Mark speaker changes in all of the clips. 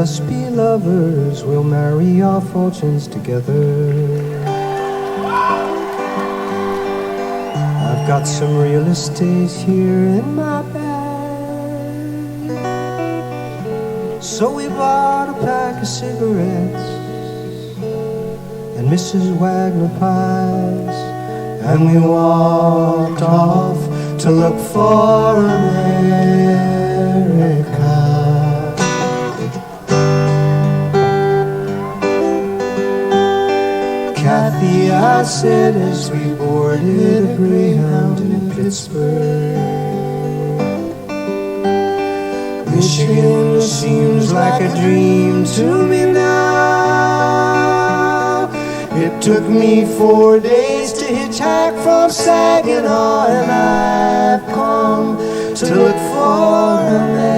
Speaker 1: us be lovers, we'll marry our fortunes together. I've got some real estate here in my bag, so we bought a pack of cigarettes and Mrs. Wagner pies, and we walked off to look for America. Kathy, I said as we boarded a Greyhound in Pittsburgh, Michigan seems like a dream to me now. It took me 4 days to hitchhike from Saginaw, and I've come to look for America.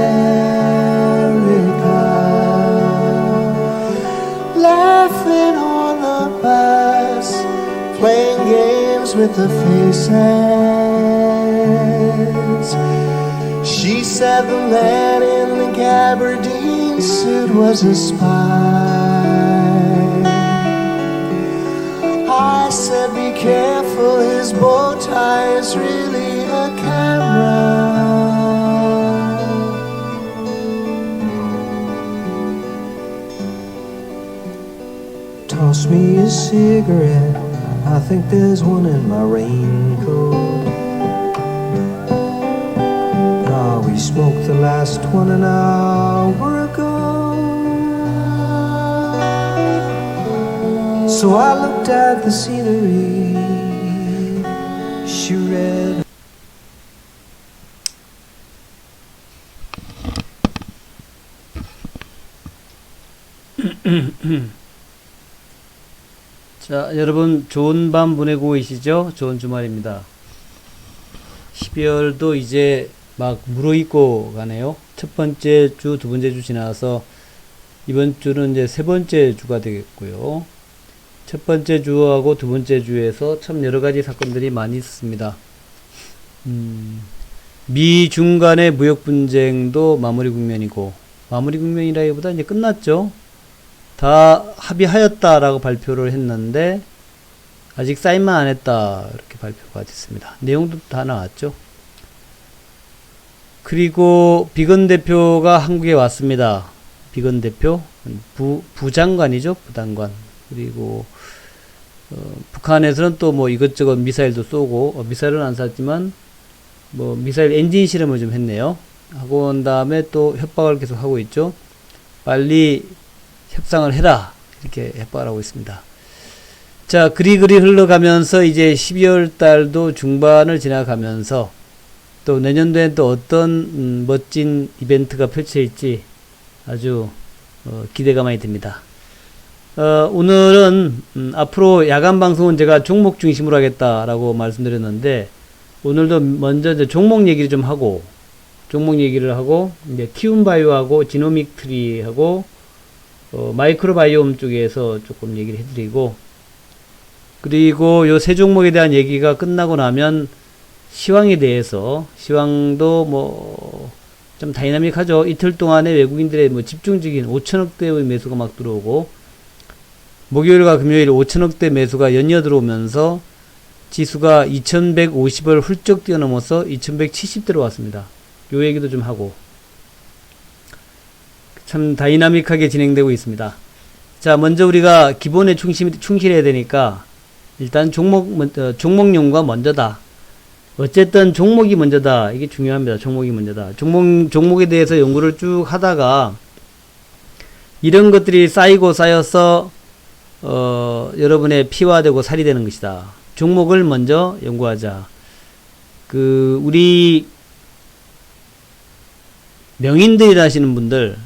Speaker 1: Laughing on the bus, playing games with the faces. She said the man in the gabardine suit was a spy. I said be careful, his bow tie is really a camera. Toss me a cigarette, I think there's one in my raincoat. Ah, we smoked the last one an hour ago. So I looked at the scenery. She read.
Speaker 2: 자, 여러분 좋은 밤 보내고 계시죠? 좋은 주말입니다. 12월도 이제 막 무르익고 가네요. 첫 번째 주, 두 번째 주 지나서 이번 주는 이제 세 번째 주가 되겠고요. 첫 번째 주하고 두 번째 주에서 참 여러 가지 사건들이 많이 있었습니다. 미중 간의 무역 분쟁도 마무리 국면이고, 마무리 국면이라기보다 이제 끝났죠. 다 합의하였다라고 발표를 했는데 아직 사인만 안 했다 이렇게 발표가 됐습니다. 내용도 다 나왔죠. 그리고 비건 대표가 한국에 왔습니다. 비건 대표, 부장관이죠, 부장관. 그리고 북한에서는 또 뭐 이것저것 미사일도 쏘고, 미사일은 안 쐈지만 뭐 미사일 엔진 실험을 좀 했네요. 하고 온 다음에 또 협박을 계속 하고 있죠. 빨리 협상을 해라 이렇게 협박을 하고 있습니다. 자, 그리그리 흘러가면서 이제 12월 달도 중반을 지나가면서 또 내년도엔 또 어떤 멋진 이벤트가 펼쳐질지 아주 기대가 많이 됩니다. 오늘은 앞으로 야간 방송은 제가 종목 중심으로 하겠다라고 말씀드렸는데, 오늘도 먼저 이제 종목 얘기를 좀 하고, 이제 티움바이오하고 지노믹 트리하고 마이크로바이옴 쪽에서 조금 얘기를 해드리고, 그리고 요 세 종목에 대한 얘기가 끝나고 나면 시황에 대해서, 시황도 뭐 좀 다이나믹하죠. 이틀 동안에 외국인들의 뭐 집중적인 5천억대의 매수가 막 들어오고, 목요일과 금요일 5천억대 매수가 연이어 들어오면서 지수가 2150을 훌쩍 뛰어넘어서 2170대로 왔습니다. 요 얘기도 좀 하고, 참 다이나믹하게 진행되고 있습니다. 자, 먼저 우리가 기본에 충실해야 되니까 일단 종목용과 먼저다. 어쨌든 종목이 먼저다. 이게 중요합니다. 종목이 먼저다. 종목에 대해서 연구를 쭉 하다가 이런 것들이 쌓여서 여러분의 피와 되고 살이 되는 것이다. 종목을 먼저 연구하자. 우리 명인들이라 하시는 분들,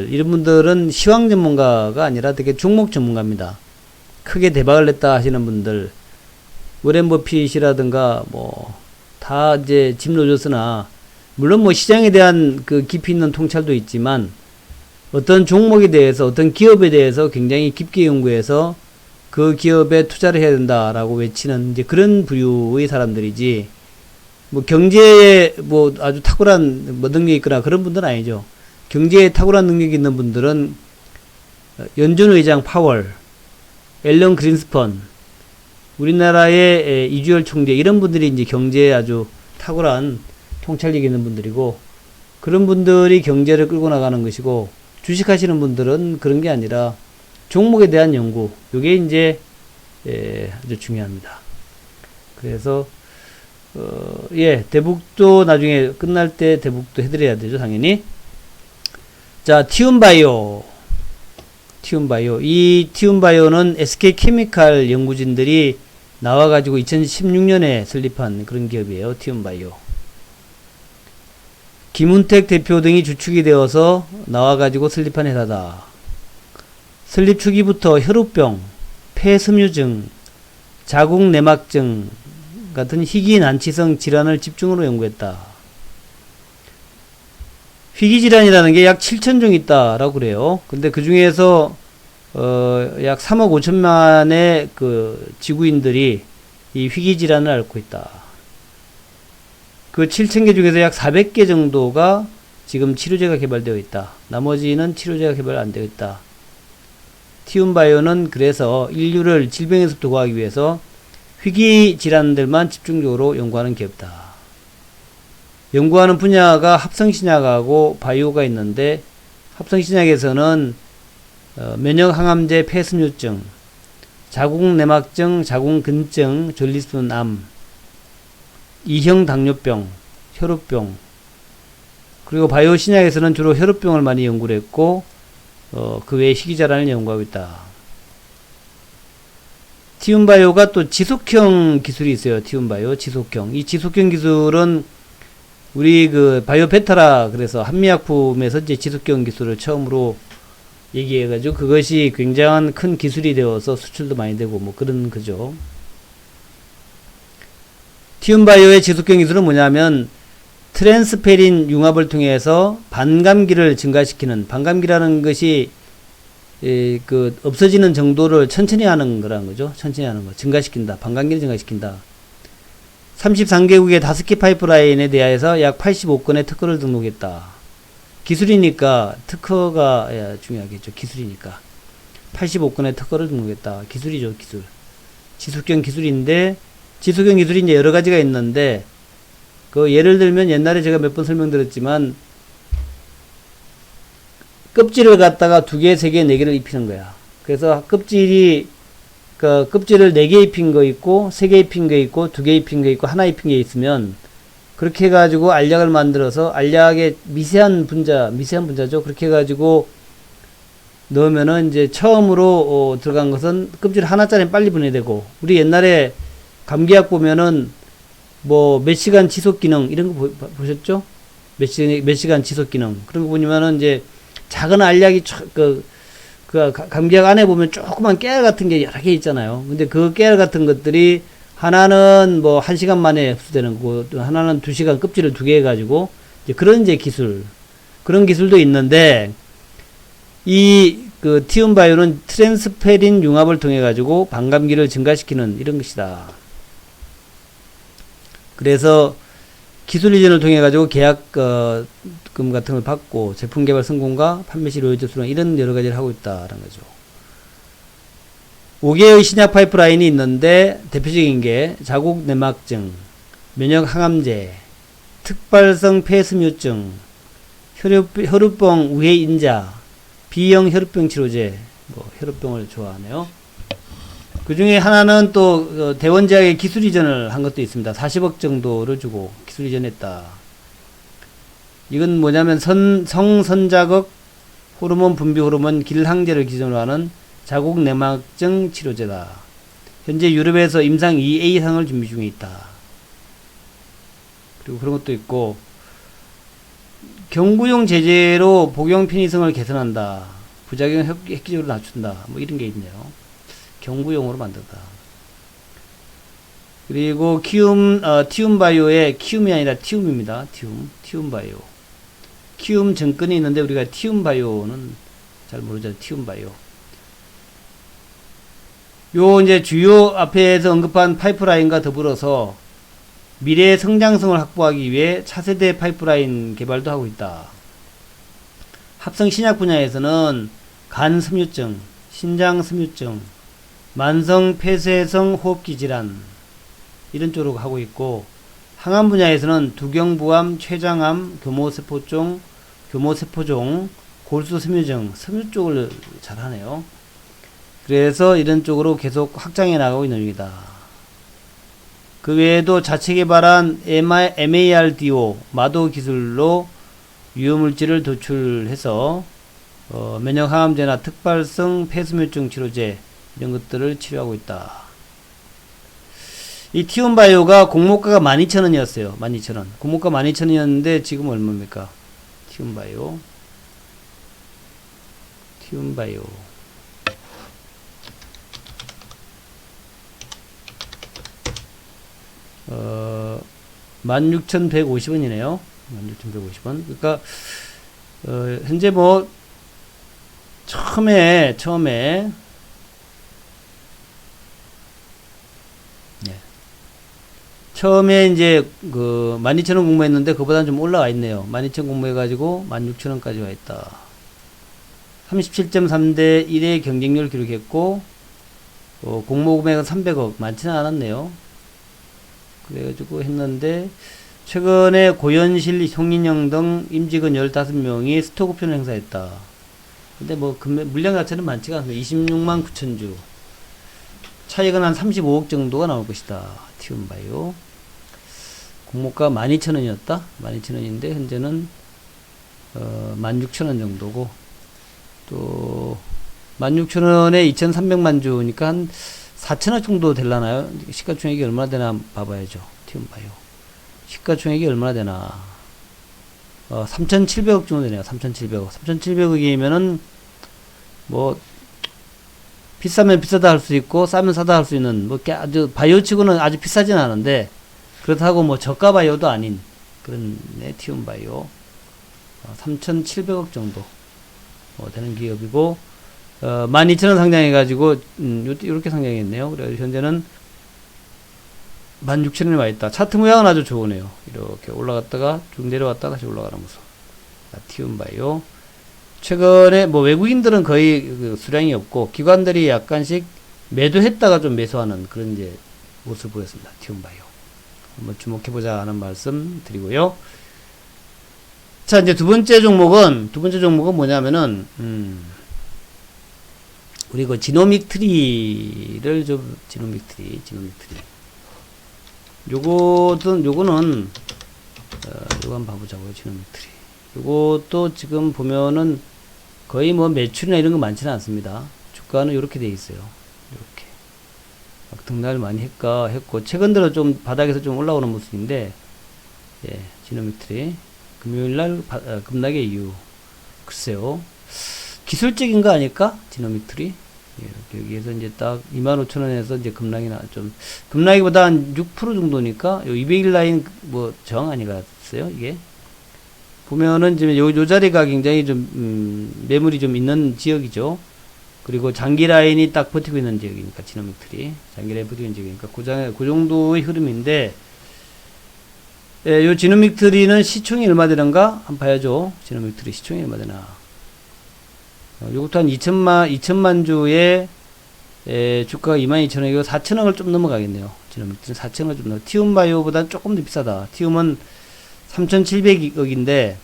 Speaker 2: 이런 분들은 시황 전문가가 아니라 되게 종목 전문가입니다. 크게 대박을 냈다 하시는 분들, 워렌 버핏이라든가 다 이제 집 놓줬으나, 물론 뭐 시장에 대한 그 깊이 있는 통찰도 있지만 어떤 종목에 대해서, 어떤 기업에 대해서 굉장히 깊게 연구해서 그 기업에 투자를 해야 된다라고 외치는 이제 그런 부류의 사람들이지, 뭐 경제에 뭐 아주 탁월한 능력이 있거나 그런 분들은 아니죠. 경제에 탁월한 능력이 있는 분들은 연준 의장 파월, 앨런 그린스펀, 우리나라의 이주열 총재 이런 분들이 이제 경제에 아주 탁월한 통찰력이 있는 분들이고 그런 분들이 경제를 끌고 나가는 것이고 주식하시는 분들은 그런 게 아니라 종목에 대한 연구 이게 이제 아주 중요합니다. 그래서 대북도 나중에 끝날 때 대북도 해드려야 되죠 당연히. 자, 티움바이오. 이 티움바이오는 SK케미칼 연구진들이 나와가지고 2016년에 설립한 그런 기업이에요. 티움바이오. 김훈택 대표 등이 주축이 되어서 나와가지고 설립한 회사다. 설립 초기부터 혈우병, 폐섬유증, 자궁내막증 같은 희귀난치성 질환을 집중으로 연구했다. 희귀질환이라는 게 약 7,000종 있다라고 그래요. 근데 그 중에서 약 3억 5천만의 그 지구인들이 이 희귀질환을 앓고 있다. 그 7,000개 중에서 약 400개 정도가 지금 치료제가 개발되어 있다. 나머지는 치료제가 개발 안 되어 있다. 티움바이오는 그래서 인류를 질병에서부터 구하기 위해서 희귀질환들만 집중적으로 연구하는 기업이다. 연구하는 분야가 합성신약하고 바이오가 있는데 합성신약에서는 면역항암제 폐섬유증, 자궁내막증, 자궁근증, 전립선암, 이형 당뇨병, 혈우병 그리고 바이오 신약에서는 주로 혈우병을 많이 연구를 했고 그 외에 희귀질환을 연구하고 있다. 티움바이오가 또 지속형 기술이 있어요. 티움바이오 지속형. 이 지속형 기술은 우리 그 바이오베타라 그래서 한미약품에서 이제 지속형 기술을 처음으로 얘기해가지고 그것이 굉장한 큰 기술이 되어서 수출도 많이 되고 뭐 그런 거죠. 티움바이오의 지속형 기술은 뭐냐면 트랜스페린 융합을 통해서 반감기를 증가시키는 반감기라는 것이 그 없어지는 정도를 천천히 하는 거라는 거죠. 천천히 하는 거. 증가시킨다. 반감기를 증가시킨다. 33개국의 5개 파이프라인에 대하여서 약 85건의 특허를 등록했다. 기술이니까 특허가 중요하겠죠. 기술이니까. 85건의 특허를 등록했다. 기술이죠. 기술. 지속형 기술인데 지속형 기술이 이제 여러 가지가 있는데 그 예를 들면 옛날에 제가 몇 번 설명드렸지만 껍질을 갖다가 2개, 3개, 4개를 입히는 거야. 그래서 껍질을 4개 입힌 거 있고 3개 입힌 거 있고 2개 입힌 거 있고 하나 입힌 게 있으면 그렇게 해가지고 알약을 만들어서 알약의 미세한 분자죠. 그렇게 해가지고 넣으면은 이제 처음으로 들어간 것은 껍질 하나짜리 빨리 분해되고 우리 옛날에 감기약 보면은 뭐 몇 시간 지속 기능 이런 거 보셨죠? 몇 시간 지속 기능 그런 거 보면은 이제 작은 알약이 감기약 안에 보면 조그만 깨알 같은 게 여러 개 있잖아요. 근데 그 깨알 같은 것들이 하나는 뭐 1시간 만에 흡수되는 거고 또 하나는 2시간 껍질을 2개 해가지고 이제 그런 이제 기술 그런 기술도 있는데 이 그 티움바이오는 트랜스페린 융합을 통해 가지고 반감기를 증가시키는 이런 것이다. 그래서 기술 이전을 통해 가지고 계약금 같은 걸 받고 제품 개발 성공과 판매 시 로열티 수령 이런 여러 가지를 하고 있다라는 거죠. 5개의 신약 파이프라인이 있는데 대표적인 게 자국 내막증, 면역 항암제, 특발성 폐섬유증, 혈우병 우회 인자, B형 혈우병 치료제, 뭐 혈우병을 좋아하네요. 그 중에 하나는 또 대원제약의 기술 이전을 한 것도 있습니다. 40억 정도를 주고 기술 이전했다. 이건 뭐냐면 성선자극 호르몬 분비 호르몬 길항제를 기준으로 하는 자국 내막증 치료제다. 현재 유럽에서 임상 2A상을 준비 중에 있다. 그리고 그런 것도 있고 경구용 제제로 복용 편의성을 개선한다. 부작용 획기적으로 낮춘다. 뭐 이런 게 있네요. 경구용으로 만든다. 그리고 티움바이오의 키움이 아니라 티움입니다. 티움바이오. 키움 정권이 있는데 우리가 티움바이오는 잘 모르죠. 티움바이오. 요 이제 주요 앞에서 언급한 파이프라인과 더불어서 미래의 성장성을 확보하기 위해 차세대 파이프라인 개발도 하고 있다. 합성 신약 분야에서는 간 섬유증, 신장 섬유증, 만성 폐쇄성 호흡기 질환 이런 쪽으로 하고 있고, 항암 분야에서는 두경부암, 췌장암, 교모세포종, 골수 섬유증, 섬유 쪽을 잘 하네요. 그래서 이런 쪽으로 계속 확장해 나가고 있는 중이다. 그 외에도 자체 개발한 MARDO 마도 기술로 유효물질을 도출해서 면역 항암제나 특발성 폐섬유증 치료제 이런 것들을 치료하고 있다. 이 티움바이오가 공모가가 12,000원이었어요. 12,000원. 공모가 12,000원이었는데 지금 얼마입니까? 티움바이오. 티움바이오. 16,150원이네요. 16,150원. 그러니까 현재 뭐 처음에 이제 그 12,000원 공모했는데 그보다는 좀 올라와 있네요. 12,000원 공모해가지고 16,000원까지 와 있다. 37.3대 1의 경쟁률을 기록했고, 공모 금액은 300억. 많지는 않았네요. 그래가지고 했는데, 최근에 고현실, 송인영 등 임직원 15명이 스톡옵션을 행사했다. 근데 뭐, 물량 자체는 많지가 않습니다. 26만 9천 주. 차익은 한 35억 정도가 나올 것이다. 티움바이오. 공모가 12,000원이었다. 12,000원인데, 현재는, 16,000원 정도고, 또, 16,000원에 2,300만 주니까 한 4,000원 정도 될라나요? 시가총액이 얼마나 되나 봐봐야죠. 티움바이오. 시가총액이 얼마나 되나. 3,700억 정도 되네요. 3,700억. 3,700억이면은, 뭐, 비싸면 비싸다 할 수 있고, 싸면 싸다 할 수 있는, 뭐, 아주, 바이오 치고는 아주 비싸진 않은데, 그렇다고 뭐, 저가 바이오도 아닌, 그런, 네, 티움바이오. 3,700억 정도, 되는 기업이고, 12,000원 상장해가지고, 요렇게 상장했네요. 그래서 현재는 16,000원에 와 있다. 차트 모양은 아주 좋으네요. 이렇게 올라갔다가 쭉 내려왔다가 다시 올라가는 모습. 티움바이오. 최근에 뭐 외국인들은 거의 그 수량이 없고, 기관들이 약간씩 매도했다가 좀 매수하는 그런 이제 모습을 보였습니다. 티움바이오. 한번 주목해보자 하는 말씀 드리고요. 자, 이제 두 번째 종목은 뭐냐면은, 우리 그 지노믹 트리를 좀, 지노믹 트리. 요거는, 요거 한번 봐보자고요. 지노믹 트리. 요것도 지금 보면은 거의 뭐 매출이나 이런 거 많지는 않습니다. 주가는 요렇게 돼 있어요. 요렇게. 막 등락을 많이 했고, 최근 들어 좀 바닥에서 좀 올라오는 모습인데, 예, 지노믹 트리. 금요일날 급락의 이유. 글쎄요. 기술적인 거 아닐까? 지노믹 트리. 예, 여기에서 이제 딱 25,000원에서 이제 급락이보다 한 6% 정도니까, 요 200일 라인 뭐 저항 아니겠어요? 이게? 보면은 지금 요 자리가 굉장히 좀, 매물이 좀 있는 지역이죠. 그리고 장기 라인이 딱 버티고 있는 지역이니까, 지노믹 트리. 장기 라인 버티고 있는 지역이니까, 그 정도의 흐름인데, 예, 요 지노믹 트리는 시총이 얼마 되는가? 한번 봐야죠. 지노믹 트리 시총이 얼마 되나. 요것도 한 2천만 주에, 주가가 22,000원이고 4,000원을 좀 넘어가겠네요. 지노믹 트리 4,000원을 좀 넘어. 티움바이오보다 조금 더 비싸다. 티움은 3,700억인데,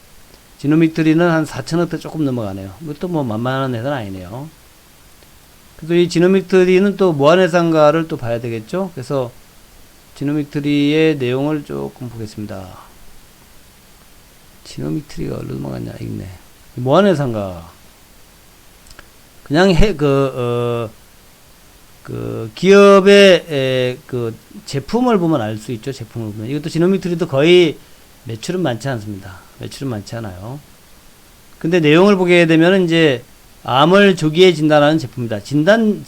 Speaker 2: 지노믹 트리는 한 4,000원대 조금 넘어가네요. 이것도 뭐 만만한 회사는 아니네요. 그래서 이 지노믹 트리는 또 무한회상가를 또 봐야 되겠죠. 그래서 지노믹 트리의 내용을 조금 보겠습니다. 지노믹 트리가 어디로 넘어갔냐, 있네. 무한회상가. 그냥 기업의 제품을 보면 알 수 있죠. 제품을 보면. 이것도 지노믹 트리도 거의 매출은 많지 않습니다. 매출은 많지 않아요. 근데 내용을 보게 되면 이제 암을 조기에 진단하는 제품이다. 진단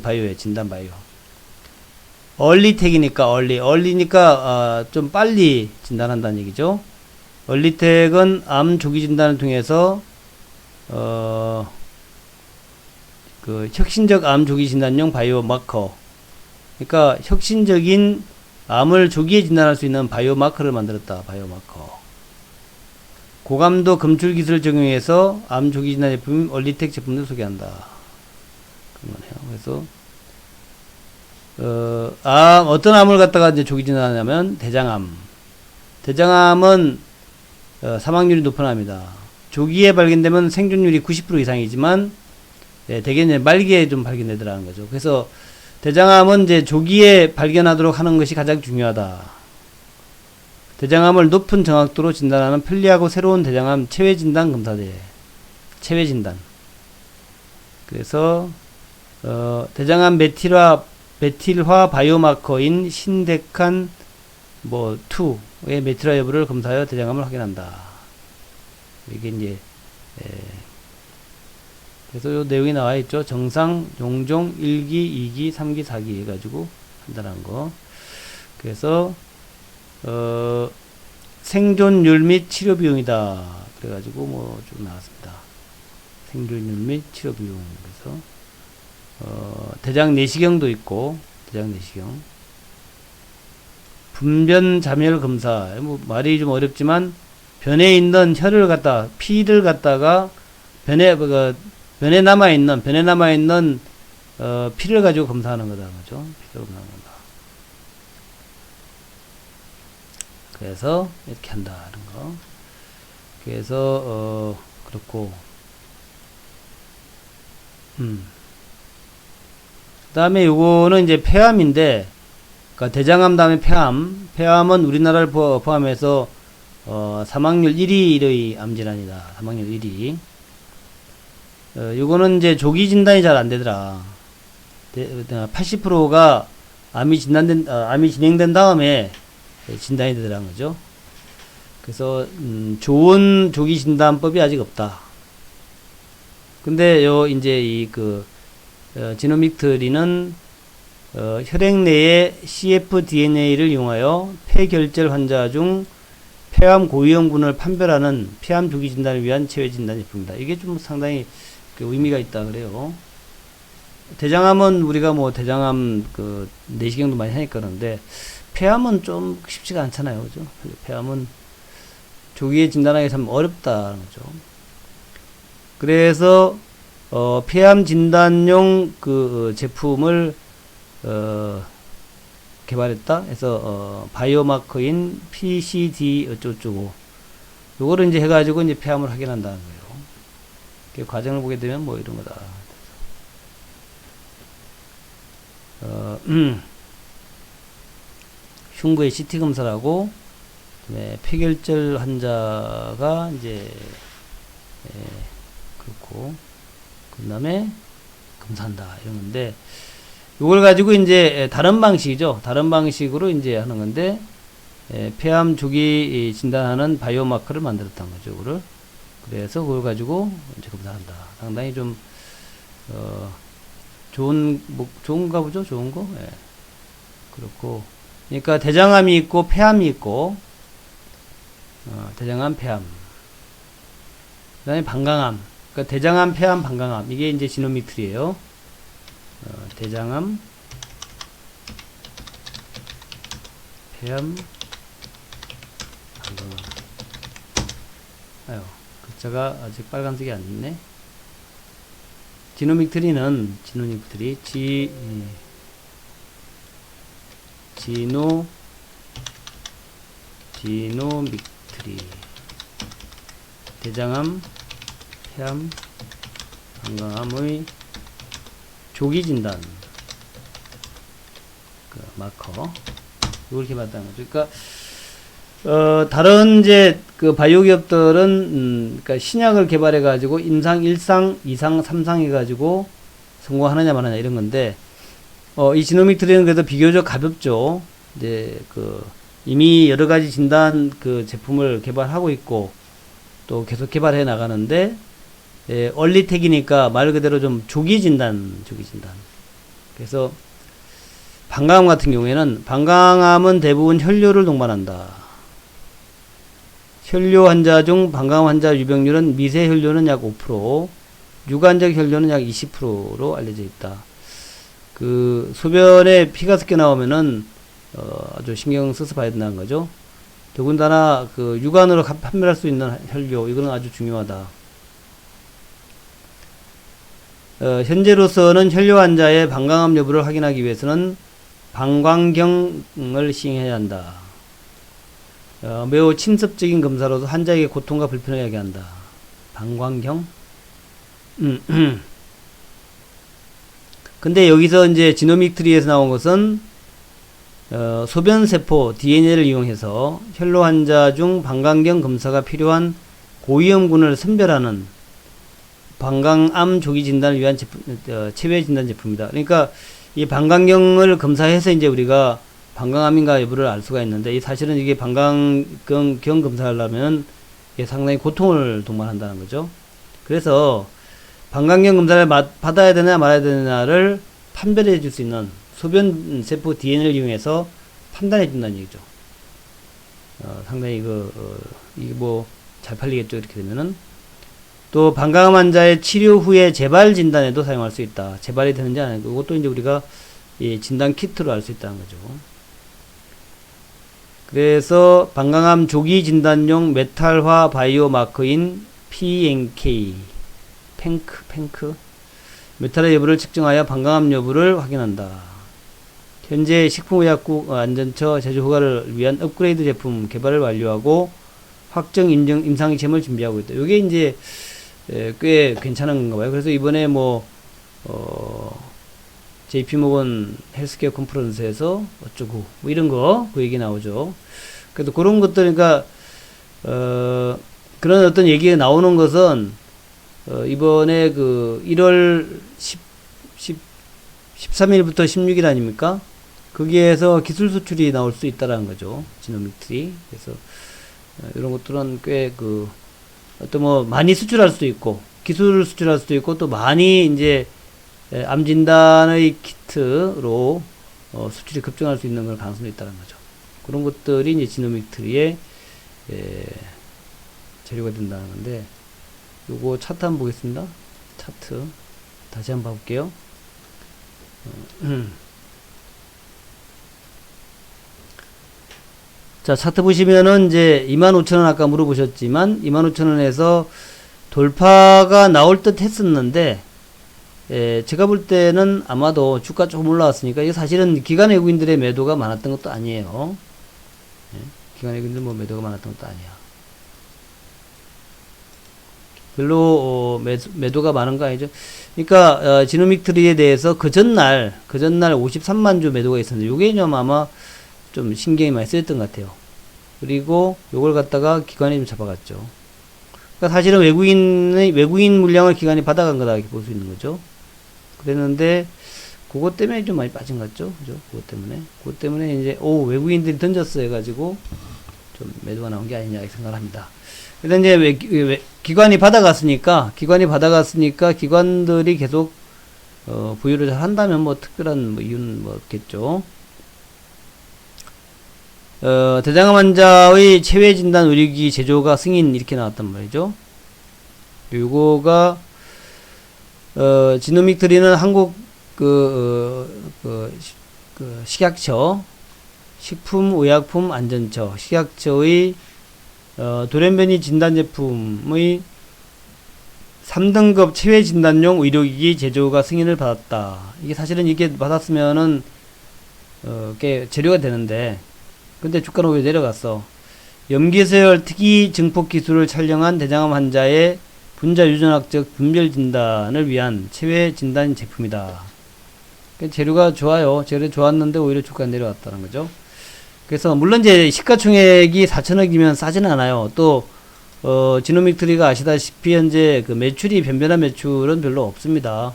Speaker 2: 바이오예요. 진단 바이오. 얼리텍이니까 얼리니까 좀 빨리 진단한다는 얘기죠. 얼리텍은 암 조기 진단을 통해서 그 혁신적 암 조기 진단용 바이오 마커. 그러니까 혁신적인 암을 조기에 진단할 수 있는 바이오 마커를 만들었다. 바이오 마커. 고감도 검출 기술을 적용해서 암 조기 진단 제품 얼리텍 제품을 소개한다. 그런 거네요. 그래서 어떤 암을 갖다가 이제 조기 진단하냐면 대장암. 대장암은 사망률이 높은 암이다. 조기에 발견되면 생존율이 90% 이상이지만 대개 이제 말기에 좀 발견되더라는 거죠. 그래서 대장암은 이제 조기에 발견하도록 하는 것이 가장 중요하다. 대장암을 높은 정확도로 진단하는 편리하고 새로운 대장암 체외 진단 검사제. 체외 진단. 그래서 대장암 메틸화 바이오마커인 신데칸 2의 메틸화 여부를 검사하여 대장암을 확인한다. 이게 이제 그래서 요 내용이 나와 있죠. 정상, 용종, 1기, 2기, 3기, 4기 해가지고 판단한 거. 그래서 생존율 및 치료 비용이다. 그래가지고 뭐 좀 나왔습니다. 생존율 및 치료 비용. 그래서 대장 내시경도 있고, 대장 내시경. 분변 자멸 검사. 뭐 말이 좀 어렵지만 변에 있는 혈을 갖다 피를 갖다가 변에 남아있는 피를 가지고 검사하는 거다. 그죠? 피를 검사하는 거다. 그래서 이렇게 한다는 거. 그래서 그렇고 그 다음에 요거는 이제 폐암인데, 그러니까 대장암 다음에 폐암은 우리나라를 포함해서 사망률 1위의 암질환이다. 사망률 1위. 요거는 이제 조기 진단이 잘 안 되더라. 80%가 암이 진행된 다음에 진단이 되더라는 거죠. 그래서 좋은 조기 진단법이 아직 없다. 근데 이제 지노믹 트리는 혈액 내의 cfDNA를 이용하여 폐결절 환자 중 폐암 고위험군을 판별하는 폐암 조기 진단을 위한 체외 진단 제품이다. 이게 좀 상당히 의미가 있다 그래요. 대장암은 우리가 뭐 대장암 내시경도 많이 하니까 그러는데 폐암은 좀 쉽지가 않잖아요. 그죠? 폐암은 조기에 진단하기 참 어렵다는 거죠. 그래서 폐암 진단용 제품을 개발했다. 해서 바이오마커인 PCD 어쩌고저쩌고 요거를 이제 해가지고 이제 폐암을 확인한다는 거예요. 그 과정을 보게 되면 뭐 이런 거다. 흉부의 CT 검사라고, 그다음에 폐결절 환자가 이제 그렇고, 그 다음에 검사한다 이런 건데, 이걸 가지고 이제 다른 방식이죠. 다른 방식으로 이제 하는 건데, 폐암 조기 진단하는 바이오마커를 만들었다는 거죠. 그거를. 그래서 그걸 가지고 이제 검사한다. 상당히 좀 좋은가 보죠. 좋은 거. 예. 그렇고, 그러니까 대장암이 있고 폐암이 있고, 대장암, 폐암. 그다음에 방광암. 그러니까 대장암, 폐암, 방광암. 이게 이제 지노믹 트리예요. 대장암, 폐암, 방광암. 아유, 글자가 아직 빨간색이 안 있네. 지노믹 트리는 지노믹 트리. 대장암, 폐암, 방광암의 조기 진단 마커 이걸 개발했다는 거죠. 그러니까 다른 이제 바이오 기업들은 그러니까 신약을 개발해 가지고 임상 1상, 2상, 3상 해 가지고 성공하느냐 마느냐 이런 건데, 이 지노믹 트리는 그래도 비교적 가볍죠. 이제 이미 여러 가지 진단 제품을 개발하고 있고 또 계속 개발해 나가는데, 얼리텍이니까 말 그대로 좀 조기 진단. 그래서 방광암 같은 경우에는, 방광암은 대부분 혈뇨를 동반한다. 혈뇨 환자 중 방광암 환자 유병률은 미세 혈뇨는 약 5%, 유관적 혈뇨는 약 20%로 알려져 있다. 소변에 피가 섞여 나오면은 아주 신경 써서 봐야 된다는 거죠. 더군다나 그 육안으로 판별할 수 있는 혈교, 이거는 아주 중요하다. 현재로서는 혈뇨 환자의 방광암 여부를 확인하기 위해서는 방광경을 시행해야 한다. 매우 침습적인 검사로서 환자에게 고통과 불편을 야기한다. 방광경? 근데 여기서 이제 지노믹 트리에서 나온 것은 소변세포 DNA를 이용해서 혈뇨 환자 중 방광경 검사가 필요한 고위험군을 선별하는 방광암 조기 진단을 위한 체외 진단 제품이다. 그러니까 이 방광경을 검사해서 이제 우리가 방광암인가 여부를 알 수가 있는데, 사실은 이게 방광경 검사하려면 이게 상당히 고통을 동반한다는 거죠. 그래서 방광경 검사를 받아야 되냐 말아야 되냐를 판별해 줄 수 있는 소변 세포 DNA를 이용해서 판단해 준다는 얘기죠. 상당히 이게 뭐 잘 팔리겠죠, 이렇게 되면은. 또 방광암 환자의 치료 후에 재발 진단에도 사용할 수 있다. 재발이 되는지 안 되는지, 그것도 이제 우리가 이 진단 키트로 알 수 있다는 거죠. 그래서 방광암 조기 진단용 메탈화 바이오 마커인 PNK 팽크 메탈의 여부를 측정하여 방광암 여부를 확인한다. 현재 식품의약국 안전처 제조 허가를 위한 업그레이드 제품 개발을 완료하고 확정 인증 임상 시험을 준비하고 있다. 이게 이제 꽤 괜찮은 건가 봐요. 그래서 이번에 JP모건 헬스케어 컨퍼런스에서 어쩌고 뭐 이런 거 그 얘기 나오죠. 그래도 그런 것들, 그러니까 그런 어떤 얘기가 나오는 것은 이번에 그 1월 13일부터 16일 아닙니까? 거기에서 기술 수출이 나올 수 있다라는 거죠. 지노믹 트리. 그래서 이런 것들은 꽤 어떤 많이 수출할 수도 있고, 기술을 수출할 수도 있고, 또 많이 이제 암 진단의 키트로 수출이 급증할 수 있는 걸 가능성이 있다는 거죠. 그런 것들이 이제 지노믹 트리의 재료가 된다는 건데, 요거 차트 한번 보겠습니다. 차트 다시 한번 봐볼게요. 자, 차트 보시면은 이제 25,000원 아까 물어보셨지만 25,000원에서 돌파가 나올 듯 했었는데, 제가 볼 때는 아마도 주가 조금 올라왔으니까, 이게 사실은 기관 외국인들의 매도가 많았던 것도 아니에요. 기관 외국인들 매도가 많았던 것도 아니야. 별로 매도가 많은 거 아니죠. 그러니까 지노믹 트리에 대해서 그 전날 53만 주 매도가 있었는데, 요게 좀 아마 좀 신경이 많이 쓰였던 것 같아요. 그리고 요걸 갖다가 기관이 좀 잡아갔죠. 그러니까 사실은 외국인 물량을 기관이 받아간 거다, 이렇게 볼 수 있는 거죠. 그랬는데 그것 때문에 좀 많이 빠진 것 같죠. 그죠? 그것 때문에 이제 외국인들이 던졌어 해가지고 좀 매도가 나온 게 아니냐, 이렇게 생각을 합니다. 그래서 이제 기관이 받아갔으니까 기관들이 계속 부유를 잘 한다면 특별한 이유는 없겠죠. 대장암 환자의 체외 진단 의료기기 제조가 승인, 이렇게 나왔단 말이죠. 요거가 지노믹 트리는 한국 식약처, 식품의약품안전처, 식약처의 돌연변이 진단 제품의 3등급 체외 진단용 의료기기 제조가 승인을 받았다. 이게 사실은 이게 받았으면은 꽤 재료가 되는데, 근데 주가는 왜 내려갔어? 염기서열 특이 증폭 기술을 촬영한 대장암 환자의 분자 유전학적 분별 진단을 위한 체외 진단 제품이다. 재료가 좋아요. 재료 좋았는데 오히려 주가가 내려왔다는 거죠. 그래서 물론 이제 시가총액이 4천억이면 싸지는 않아요. 또 지노믹 트리가 아시다시피 현재 그 매출이 변변한 매출은 별로 없습니다.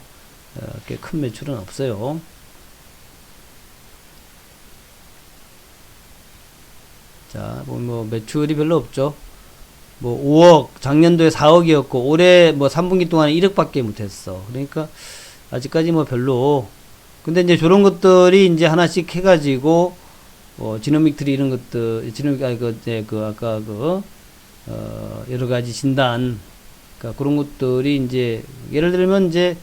Speaker 2: 꽤 큰 매출은 없어요. 자, 매출이 별로 없죠. 5억, 작년도에 4억이었고, 올해 3분기 동안에 1억밖에 못했어. 그러니까, 아직까지 별로. 근데 이제 저런 것들이 이제 하나씩 해가지고, 지노믹 트리 이런 것들, 여러 가지 진단, 그러니까 그런 것들이 이제, 예를 들면 이제,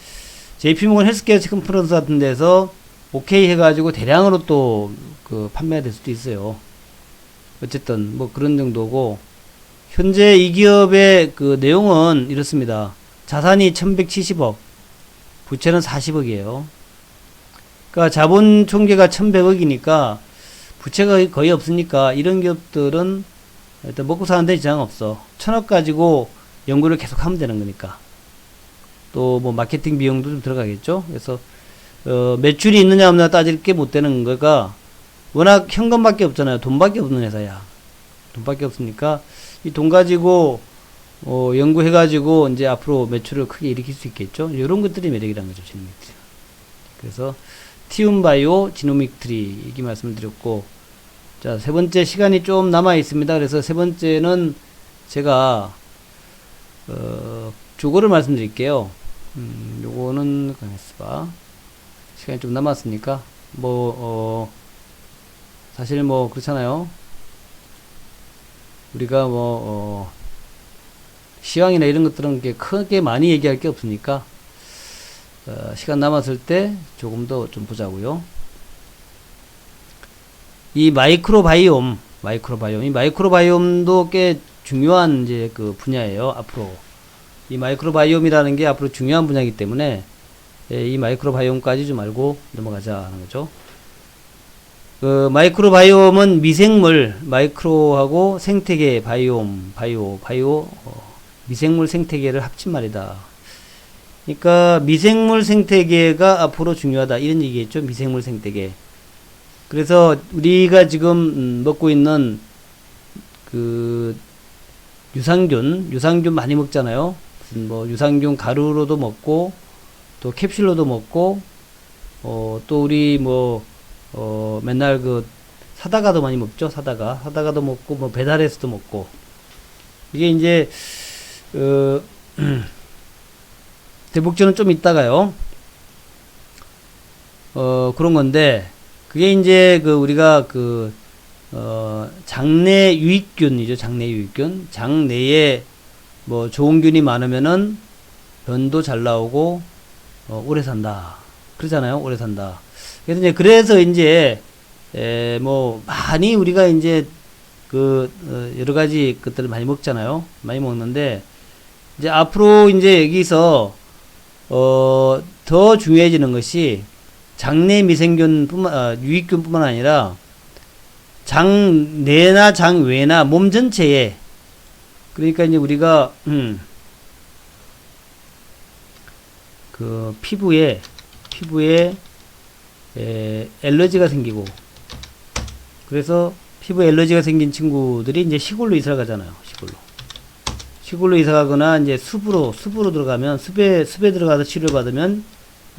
Speaker 2: JP모건 헬스케어 컨퍼런스 같은 데서, 오케이 해가지고 대량으로 또, 판매가 될 수도 있어요. 어쨌든 뭐 그런 정도고, 현재 이 기업의 그 내용은 이렇습니다. 자산이 1170억, 부채는 40억이에요. 그러니까 자본 총계가 1100억이니까 부채가 거의 없으니까 이런 기업들은 일단 먹고 사는데 지장 없어. 1000억 가지고 연구를 계속 하면 되는 거니까. 또 뭐 마케팅 비용도 좀 들어가겠죠. 그래서 매출이 있느냐 없느냐 따질 게 못 되는 거가 워낙 현금밖에 없잖아요. 돈밖에 없는 회사야. 돈밖에 없으니까 이 돈 가지고 연구해가지고 이제 앞으로 매출을 크게 일으킬 수 있겠죠. 이런 것들이 매력이라는 거죠. 지노믹트리. 그래서 티움바이오, 지노믹트리 이렇게 말씀을 드렸고, 자, 세 번째 시간이 좀 남아 있습니다. 그래서 세 번째는 제가 요거를 말씀드릴게요. 요거는 가만있어봐. 시간이 좀 남았으니까 사실 뭐 그렇잖아요. 우리가 시황이나 이런 것들은 크게 많이 얘기할 게 없으니까 시간 남았을 때 조금 더 좀 보자고요. 이 마이크로바이옴, 이 마이크로바이옴도 꽤 중요한 이제 그 분야예요. 앞으로 이 마이크로바이옴이라는 게 앞으로 중요한 분야이기 때문에 이 마이크로바이옴까지 좀 알고 넘어가자 하는 거죠. 그 마이크로바이옴은 미생물, 마이크로하고 생태계, 바이옴, 미생물 생태계를 합친 말이다. 그러니까 미생물 생태계가 앞으로 중요하다 이런 얘기겠죠. 미생물 생태계. 그래서 우리가 지금 먹고 있는 그 유산균 많이 먹잖아요. 무슨 뭐 유산균 가루로도 먹고 또 캡슐로도 먹고 또 우리 맨날 그 사다가도 많이 먹죠. 사다가도 먹고 뭐 배달해서도 먹고, 이게 이제 대북전은 좀 있다가요. 그런 건데, 그게 이제 우리가 장내 유익균이죠. 장내 유익균. 장내에 뭐 좋은 균이 많으면은 변도 잘 나오고, 오래 산다. 그러잖아요. 오래 산다. 그래서 이제, 많이 우리가 이제 여러 가지 것들을 많이 먹잖아요. 많이 먹는데, 이제 앞으로 이제 여기서, 더 중요해지는 것이 장내 유익균뿐만 아니라 장내나 장외나 몸 전체에, 그러니까 이제 우리가 피부에 알러지가 생기고, 그래서 피부에 알러지가 생긴 친구들이 이제 시골로 이사 가잖아요. 시골로 이사 가거나 이제 숲으로 들어가면, 숲에 들어가서 치료를 받으면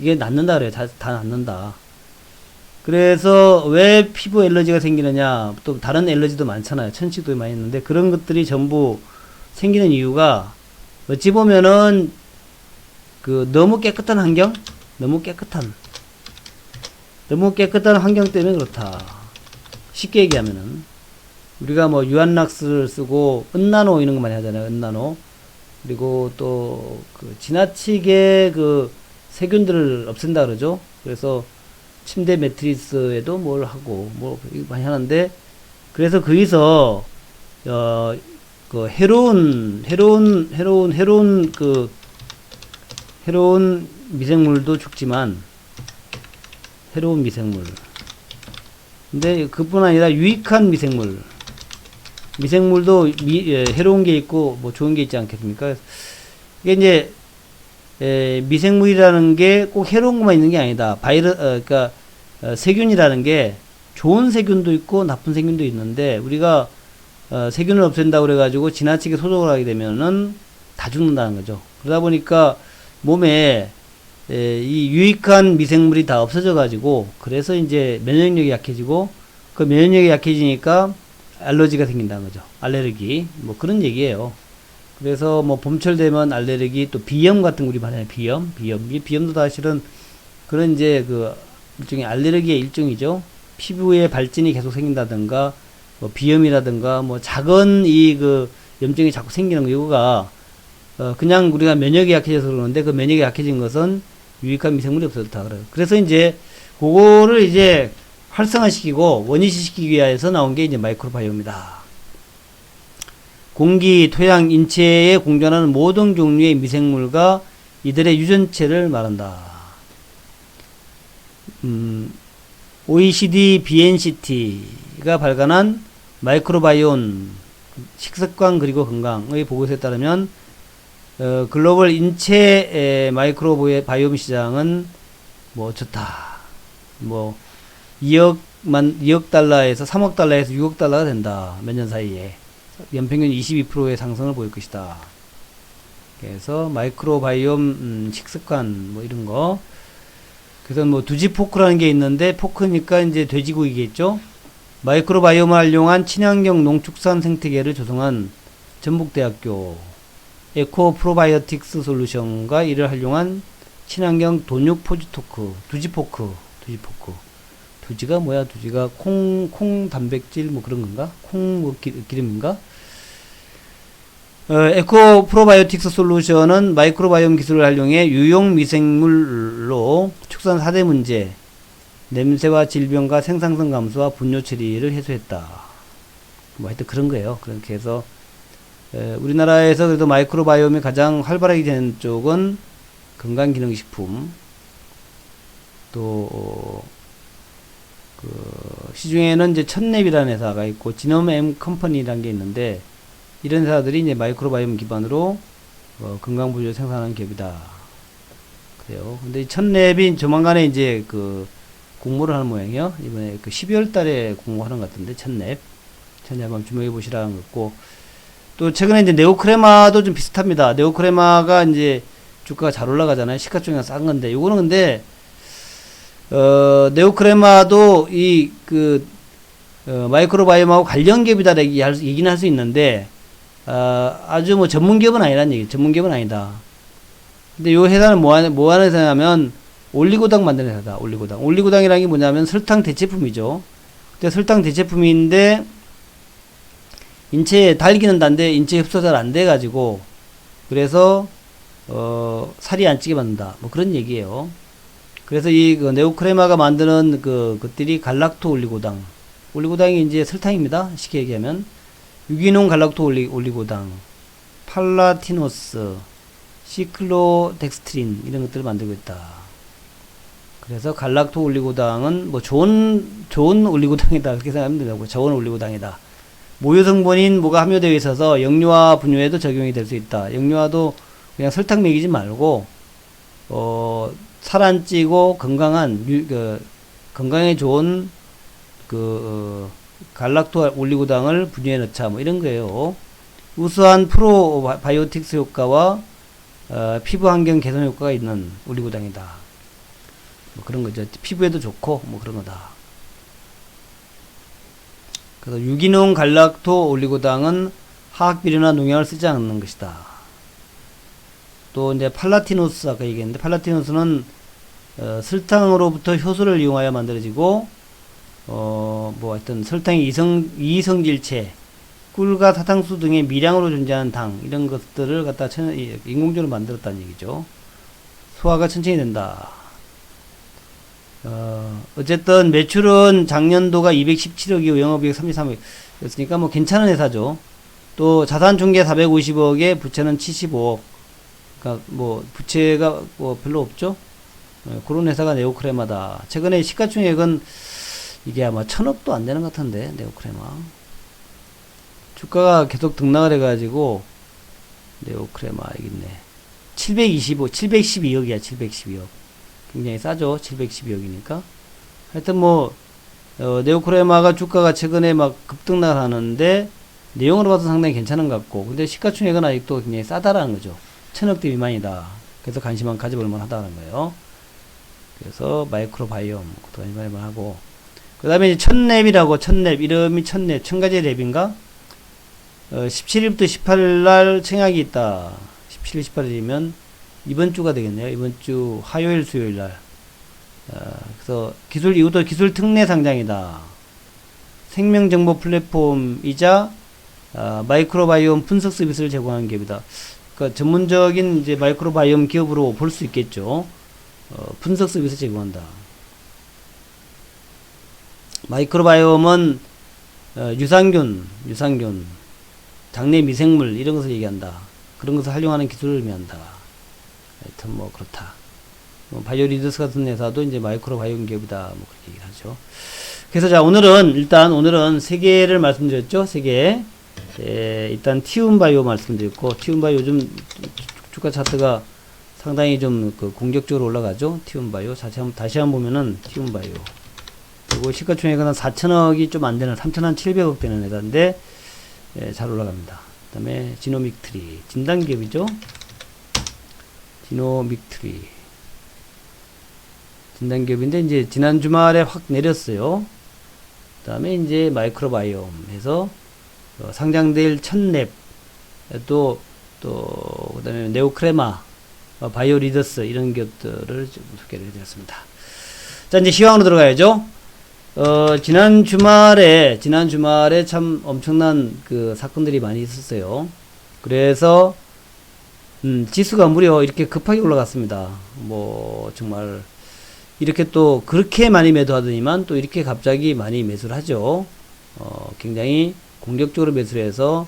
Speaker 2: 이게 낫는다 그래요. 다 낫는다. 그래서 왜 피부 알러지가 생기느냐, 또 다른 알러지도 많잖아요. 천식도 많이 있는데, 그런 것들이 전부 생기는 이유가 어찌 보면은 너무 깨끗한 환경, 너무 깨끗한 환경 때문에 그렇다. 쉽게 얘기하면은 우리가 뭐 유한락스를 쓰고 은나노 이런 거 많이 하잖아요. 은나노. 그리고 또 지나치게 세균들을 없앤다 그러죠. 그래서 침대 매트리스에도 뭘 하고 뭐 많이 하는데, 그래서 거기서 해로운 미생물도 죽지만, 해로운 미생물. 근데 그뿐 아니라 유익한 미생물도 해로운 게 있고 뭐 좋은 게 있지 않겠습니까? 이게 이제 미생물이라는 게 꼭 해로운 것만 있는 게 아니다. 그러니까 세균이라는 게 좋은 세균도 있고 나쁜 세균도 있는데, 우리가 세균을 없앤다고 그래가지고 지나치게 소독을 하게 되면은 다 죽는다는 거죠. 그러다 보니까 몸에 이 유익한 미생물이 다 없어져가지고, 그래서 이제 면역력이 약해지고, 그 면역력이 약해지니까 알러지가 생긴다는 거죠. 알레르기. 뭐 그런 얘기예요. 그래서 뭐 봄철 되면 알레르기, 또 비염 같은 거 우리 말하는 비염. 이 비염도 사실은 그런 이제 일종의 알레르기의 일종이죠. 피부에 발진이 계속 생긴다든가, 뭐 비염이라든가, 뭐 작은 염증이 자꾸 생기는 거, 이거가 그냥 우리가 면역이 약해져서 그러는데, 그 면역이 약해진 것은 유익한 미생물이 없어졌다 그래요. 그래서 이제 그거를 이제 활성화시키고 원위시키기 위해서 나온 게 이제 마이크로바이옴이다. 공기, 토양, 인체에 공존하는 모든 종류의 미생물과 이들의 유전체를 말한다. OECD BNCT가 발간한 마이크로바이옴 식습관 그리고 건강의 보고서에 따르면 글로벌 인체 마이크로바이옴 시장은 뭐 좋다. 뭐 2억 달러에서 3억 달러에서 6억 달러가 된다. 몇 년 사이에. 연평균 22%의 상승을 보일 것이다. 그래서 마이크로바이옴 식습관 뭐 이런 거. 그래서 뭐 두지포크라는 게 있는데 포크니까 이제 돼지고기겠죠. 마이크로바이옴을 활용한 친환경 농축산 생태계를 조성한 전북대학교 에코프로바이오틱스 솔루션과 이를 활용한 친환경 돈육 포지토크 두지포크 두지가 뭐야? 두지가 콩 단백질 뭐 그런 건가? 콩 뭐 기름인가? 에코 프로바이오틱스 솔루션은 마이크로바이옴 기술을 활용해 유용 미생물로 축산 4대 문제, 냄새와 질병과 생산성 감소와 분뇨 처리를 해소했다. 뭐 하여튼 그런 거예요. 그렇게 해서 우리나라에서 그래도 마이크로바이옴이 가장 활발하게 되는 쪽은 건강기능식품, 또 시중에는 이제 첫랩이라는 회사가 있고 지놈 M 컴퍼니라는 게 있는데 이런 회사들이 이제 마이크로바이옴 기반으로 건강보조 생산하는 기업이다. 그래요. 근데 이 첫랩이 조만간에 이제 그 공모를 하는 모양이요. 이번에 그 12월 달에 공모하는 것 같은데 첫랩 한번 주목해 보시라는 거고, 또 최근에 이제 네오크레마도 좀 비슷합니다. 네오크레마가 이제 주가가 잘 올라가잖아요. 시가총액이 싼 건데 요거는 근데 네오크레마도 마이크로바이옴하고 관련 기업이다 얘기는 할 수 있는데 아주 뭐 전문 기업은 아니란 얘기. 전문 기업은 아니다. 근데 요 회사는 뭐 하는 회사냐면 올리고당 만드는 회사다. 올리고당이라는 게 뭐냐면 설탕 대체품이죠. 근데 설탕 대체품인데 인체에 달기는 단데 인체 흡수가 잘 안 돼 가지고 그래서 살이 안 찌게 만든다. 뭐 그런 얘기예요. 그래서 이 네오크레마가 만드는 것들이 갈락토 올리고당이 이제 설탕입니다. 쉽게 얘기하면 유기농 갈락토 올리고당, 팔라티노스, 시클로덱스트린 이런 것들을 만들고 있다. 그래서 갈락토 올리고당은 뭐 좋은 올리고당이다 그렇게 생각하면 된다고. 좋은 올리고당이다. 모유 성분인 뭐가 함유되어 있어서 영유아 분유에도 적용이 될 수 있다. 영유아도 그냥 설탕 먹이지 말고 살 안 찌고 건강에 좋은 갈락토 올리고당을 분유에 넣자 뭐 이런 거예요. 우수한 프로바이오틱스 효과와 피부 환경 개선 효과가 있는 올리고당이다. 뭐 그런 거죠. 피부에도 좋고 뭐 그런 거다. 그래서 유기농 갈락토 올리고당은 화학 비료나 농약을 쓰지 않는 것이다. 또 이제 팔라티노스 아까 얘기했는데 팔라티노스는 설탕으로부터 효소를 이용하여 만들어지고 뭐 하여튼 설탕의 이성질체, 꿀과 사탕수 등의 미량으로 존재하는 당 이런 것들을 갖다 인공적으로 만들었다는 얘기죠. 소화가 천천히 된다. 어쨌든 매출은 작년도가 217억이고 영업이익 33억이었으니까 뭐 괜찮은 회사죠. 또 자산 총계 450억에 부채는 75억. 그러니까 뭐 부채가 뭐 별로 없죠. 그런 회사가 네오크레마다. 최근에 시가총액은 이게 아마 1000억도 안 되는 것 같은데 네오크레마. 주가가 계속 등락을 해가지고 네오크레마 여기 있네. 712억이야. 712억. 굉장히 싸죠. 712억이니까. 하여튼 뭐 네오크레마가 주가가 최근에 막 급등락을 하는데 내용으로 봐도 상당히 괜찮은 것 같고, 근데 시가총액은 아직도 굉장히 싸다라는 거죠. 1000억대 미만이다. 그래서 관심만 가져볼 만하다는 거예요. 그래서 마이크로바이옴 그것도 관심만 하고, 그 다음에 이제 첫랩 이름이 첫랩 천가지 랩인가? 17일부터 18일 청약이 있다. 17일 18일이면 이번 주가 되겠네요. 이번 주 화요일 수요일 날. 그래서 이것도 기술 특례 상장이다. 생명정보 플랫폼이자 마이크로바이옴 분석 서비스를 제공하는 기업이다. 그러니까 전문적인 이제 마이크로바이옴 기업으로 볼 수 있겠죠. 분석 서비스 제공한다. 마이크로바이옴은 유산균, 장내 미생물 이런 것을 얘기한다. 그런 것을 활용하는 기술을 의미한다. 하여튼 뭐 그렇다. 바이오리더스 같은 회사도 이제 마이크로바이옴 기업이다. 뭐 그렇게 얘기를 하죠. 그래서 자 오늘은 세 개를 말씀드렸죠. 세 개. 일단 티움바이오 말씀드렸고, 티움바이오 요즘 주가 차트가 상당히 좀 공격적으로 올라가죠. 티움바이오 다시 한번 보면은 티움바이오. 그리고 시가총액은 한 4천억이 좀 안 되는 3,700억 되는 회사인데 잘 올라갑니다. 그다음에 지노믹트리 진단기업이죠. 지노믹트리 진단기업인데 이제 지난 주말에 확 내렸어요. 그다음에 이제 마이크로바이옴 해서 상장될 첫랩 또 그다음에 네오크레마 바이오리더스 이런 기업들을 좀 소개를 해드렸습니다. 자 이제 시황으로 들어가야죠. 지난 주말에 참 엄청난 그 사건들이 많이 있었어요. 그래서 지수가 무려 이렇게 급하게 올라갔습니다. 뭐 정말 이렇게 또 그렇게 많이 매도하더니만 또 이렇게 갑자기 많이 매수를 하죠. 굉장히 공격적으로 매수를 해서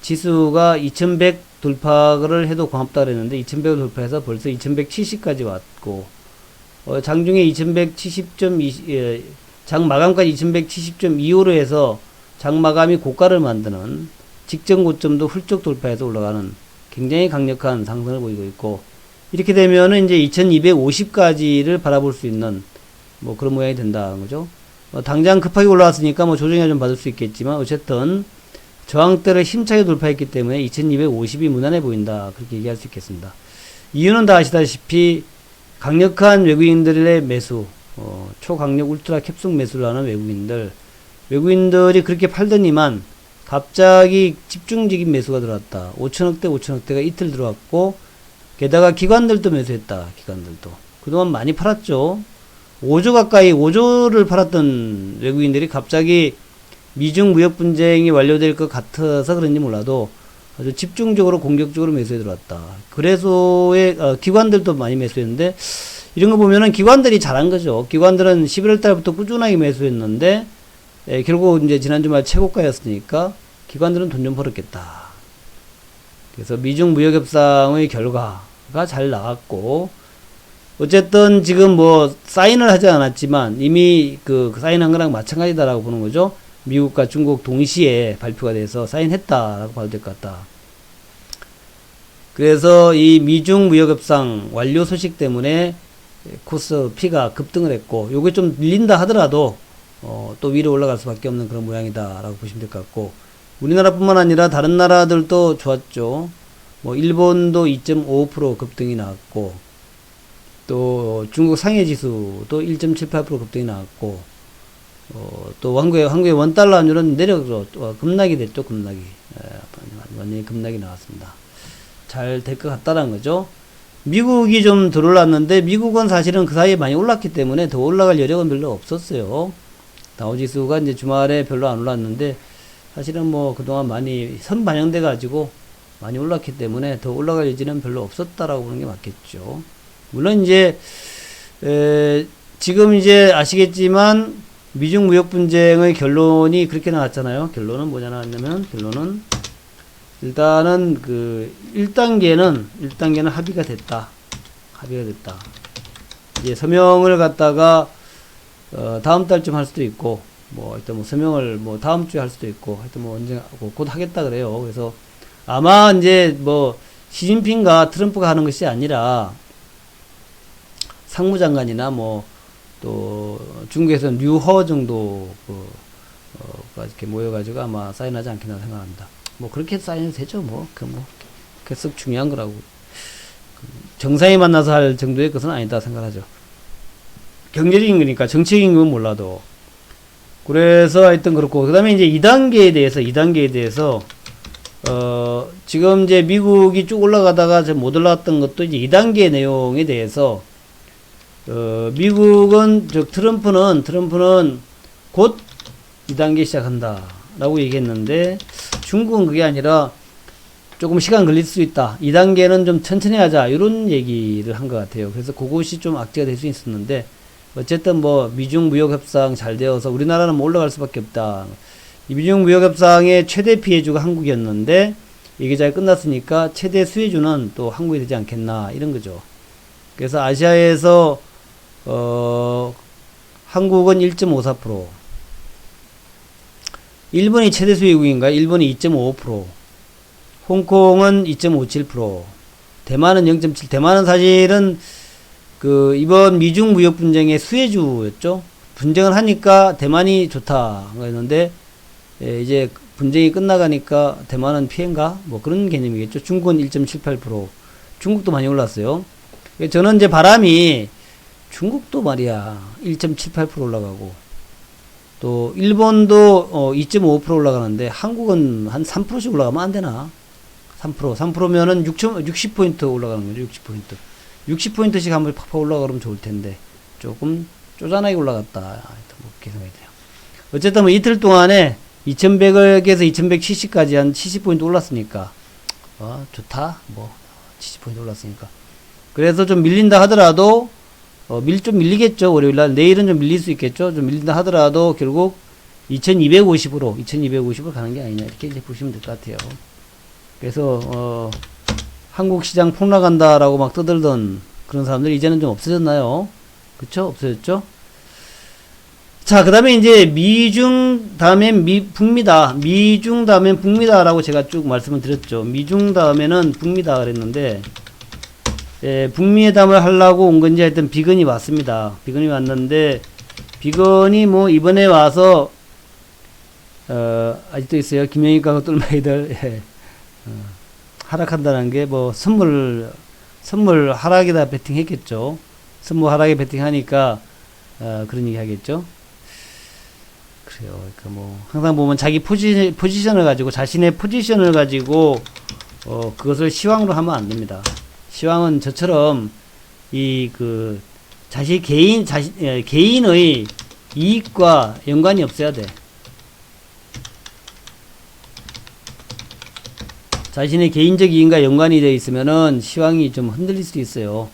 Speaker 2: 지수가 2100 돌파를 해도 고맙다 그랬는데 2100을 돌파해서 벌써 2170까지 왔고 장중에 2170.2 장 마감까지 2170.25로 해서 장 마감이 고가를 만드는 직전 고점도 훌쩍 돌파해서 올라가는 굉장히 강력한 상승을 보이고 있고, 이렇게 되면은 이제 2250까지를 바라볼 수 있는 뭐 그런 모양이 된다는 거죠. 당장 급하게 올라왔으니까 뭐 조정이 좀 받을 수 있겠지만 어쨌든 저항대를 힘차게 돌파했기 때문에 2250이 무난해 보인다, 그렇게 얘기할 수 있겠습니다. 이유는 다 아시다시피 강력한 외국인들의 매수, 초강력 울트라 캡슐 매수를 하는 외국인들이 그렇게 팔더니만 갑자기 집중적인 매수가 들어왔다. 5천억대가 이틀 들어왔고, 게다가 기관들도 매수했다. 기관들도 그동안 많이 팔았죠. 5조 가까이 5조를 팔았던 외국인들이 갑자기 미중 무역 분쟁이 완료될 것 같아서 그런지 몰라도 아주 집중적으로 공격적으로 매수해 들어왔다. 그래서 기관들도 많이 매수했는데, 이런 거 보면은 기관들이 잘한 거죠. 기관들은 11월 달부터 꾸준하게 매수했는데 결국 이제 지난 주말 최고가였으니까 기관들은 돈 좀 벌었겠다. 그래서 미중 무역 협상의 결과가 잘 나갔고, 어쨌든 지금 뭐 사인을 하지 않았지만 이미 그 사인한 거랑 마찬가지다라고 보는 거죠. 미국과 중국 동시에 발표가 돼서 사인했다라고 봐도 될 것 같다. 그래서 이 미중 무역 협상 완료 소식 때문에 코스피가 급등을 했고, 요게 좀 밀린다 하더라도 또 위로 올라갈 수밖에 없는 그런 모양이다 라고 보시면 될 것 같고, 우리나라뿐만 아니라 다른 나라들도 좋았죠. 뭐 일본도 2.5% 급등이 나왔고, 또 중국 상해 지수도 1.78% 급등이 나왔고, 또 한국의 원달러 환율은 내려서 급락이 됐죠. 완전히 급락이 나왔습니다. 잘 될 것 같다라는 거죠. 미국이 좀 덜 올랐는데, 미국은 사실은 그 사이에 많이 올랐기 때문에 더 올라갈 여력은 별로 없었어요. 다우지수가 이제 주말에 별로 안 올랐는데, 사실은 뭐 그동안 많이 선반영돼 가지고 많이 올랐기 때문에 더 올라갈 여지는 별로 없었다라고 보는 게 맞겠죠. 물론 이제 지금 이제 아시겠지만 미중 무역 분쟁의 결론이 그렇게 나왔잖아요. 결론은 뭐냐 나왔냐면, 결론은 일단은 그 1단계는 합의가 됐다. 이제 서명을 갖다가 다음 달쯤 할 수도 있고, 뭐 하여튼 뭐 서명을 뭐 다음 주에 할 수도 있고, 하여튼 뭐 언제 곧 하겠다 그래요. 그래서 아마 이제 뭐 시진핑과 트럼프가 하는 것이 아니라 상무장관이나 뭐 또 중국에서는 류허 정도 이렇게 모여가지고 아마 사인하지 않겠나 생각합니다. 뭐 그렇게 사인해도 되죠. 그래서 중요한 거라고. 정상이 만나서 할 정도의 것은 아니다 생각하죠. 경제적인 거니까, 정치적인 건 몰라도. 그래서 하여튼 그렇고, 그 다음에 이제 2단계에 대해서 지금 이제 미국이 쭉 올라가다가 못 올라갔던 것도 이제 2단계 내용에 대해서 미국은 트럼프는 곧 2단계 시작한다 라고 얘기했는데, 중국은 그게 아니라 조금 시간 걸릴 수 있다, 2단계는 좀 천천히 하자, 이런 얘기를 한 것 같아요. 그래서 그것이 좀 악재가 될 수 있었는데, 어쨌든 뭐 미중 무역 협상 잘 되어서 우리나라는 뭐 올라갈 수밖에 없다. 이 미중 무역 협상의 최대 피해주가 한국이었는데 이게 잘 끝났으니까 최대 수혜주는 또 한국이 되지 않겠나 이런 거죠. 그래서 아시아에서 한국은 1.54%, 일본이 최대 수혜국인가요? 일본이 2.55%, 홍콩은 2.57%, 대만은 0.7%. 대만은 사실은 그 이번 미중 무역 분쟁의 수혜주였죠. 분쟁을 하니까 대만이 좋다 그랬는데 이제 분쟁이 끝나가니까 대만은 피해인가? 뭐 그런 개념이겠죠. 중국은 1.78%, 중국도 많이 올랐어요. 저는 이제 바람이 중국도 말이야 1.78% 올라가고 또 일본도 2.5% 올라가는데 한국은 한 3%씩 올라가면 안 되나? 3%면은 60포인트 올라가는 거죠. 60포인트. 60포인트씩 한번 팍팍 올라가면 좋을 텐데 조금 쪼잔하게 올라갔다. 뭐 그렇게 생각이 돼요. 어쨌든 뭐 이틀 동안에 2100에서 2170까지 한 70포인트 올랐으니까 좋다. 뭐 70포인트 올랐으니까. 그래서 좀 밀린다 하더라도 좀 밀리겠죠. 월요일날. 내일은 좀 밀릴 수 있겠죠. 좀 밀린다 하더라도 결국 2250으로 가는 게 아니냐 이렇게 이제 보시면 될 것 같아요. 그래서 한국 시장 폭락한다라고 막 떠들던 그런 사람들 이제는 좀 없어졌나요? 그쵸? 없어졌죠? 자, 그 다음에 이제 미중 다음엔 북미다. 미중 다음엔 북미다라고 제가 쭉 말씀을 드렸죠. 미중 다음에는 북미다 그랬는데 예, 북미회담을 하려고 온 건지 하여튼 비건이 왔습니다. 비건이 왔는데 비건이 뭐 이번에 와서 아직도 있어요. 김영익과 똘마이들 예. 하락한다는 게 뭐 선물 하락에다 베팅했겠죠. 선물 하락에 베팅하니까 그런 얘기 하겠죠. 그래요. 그러니까 뭐 항상 보면 자기 포지션을 가지고 자신의 포지션을 가지고 그것을 시황으로 하면 안 됩니다. 시황은 저처럼 개인의 이익과 연관이 없어야 돼. 자신의 개인적 이익과 연관이 되어 있으면은 시황이 좀 흔들릴 수도 있어요.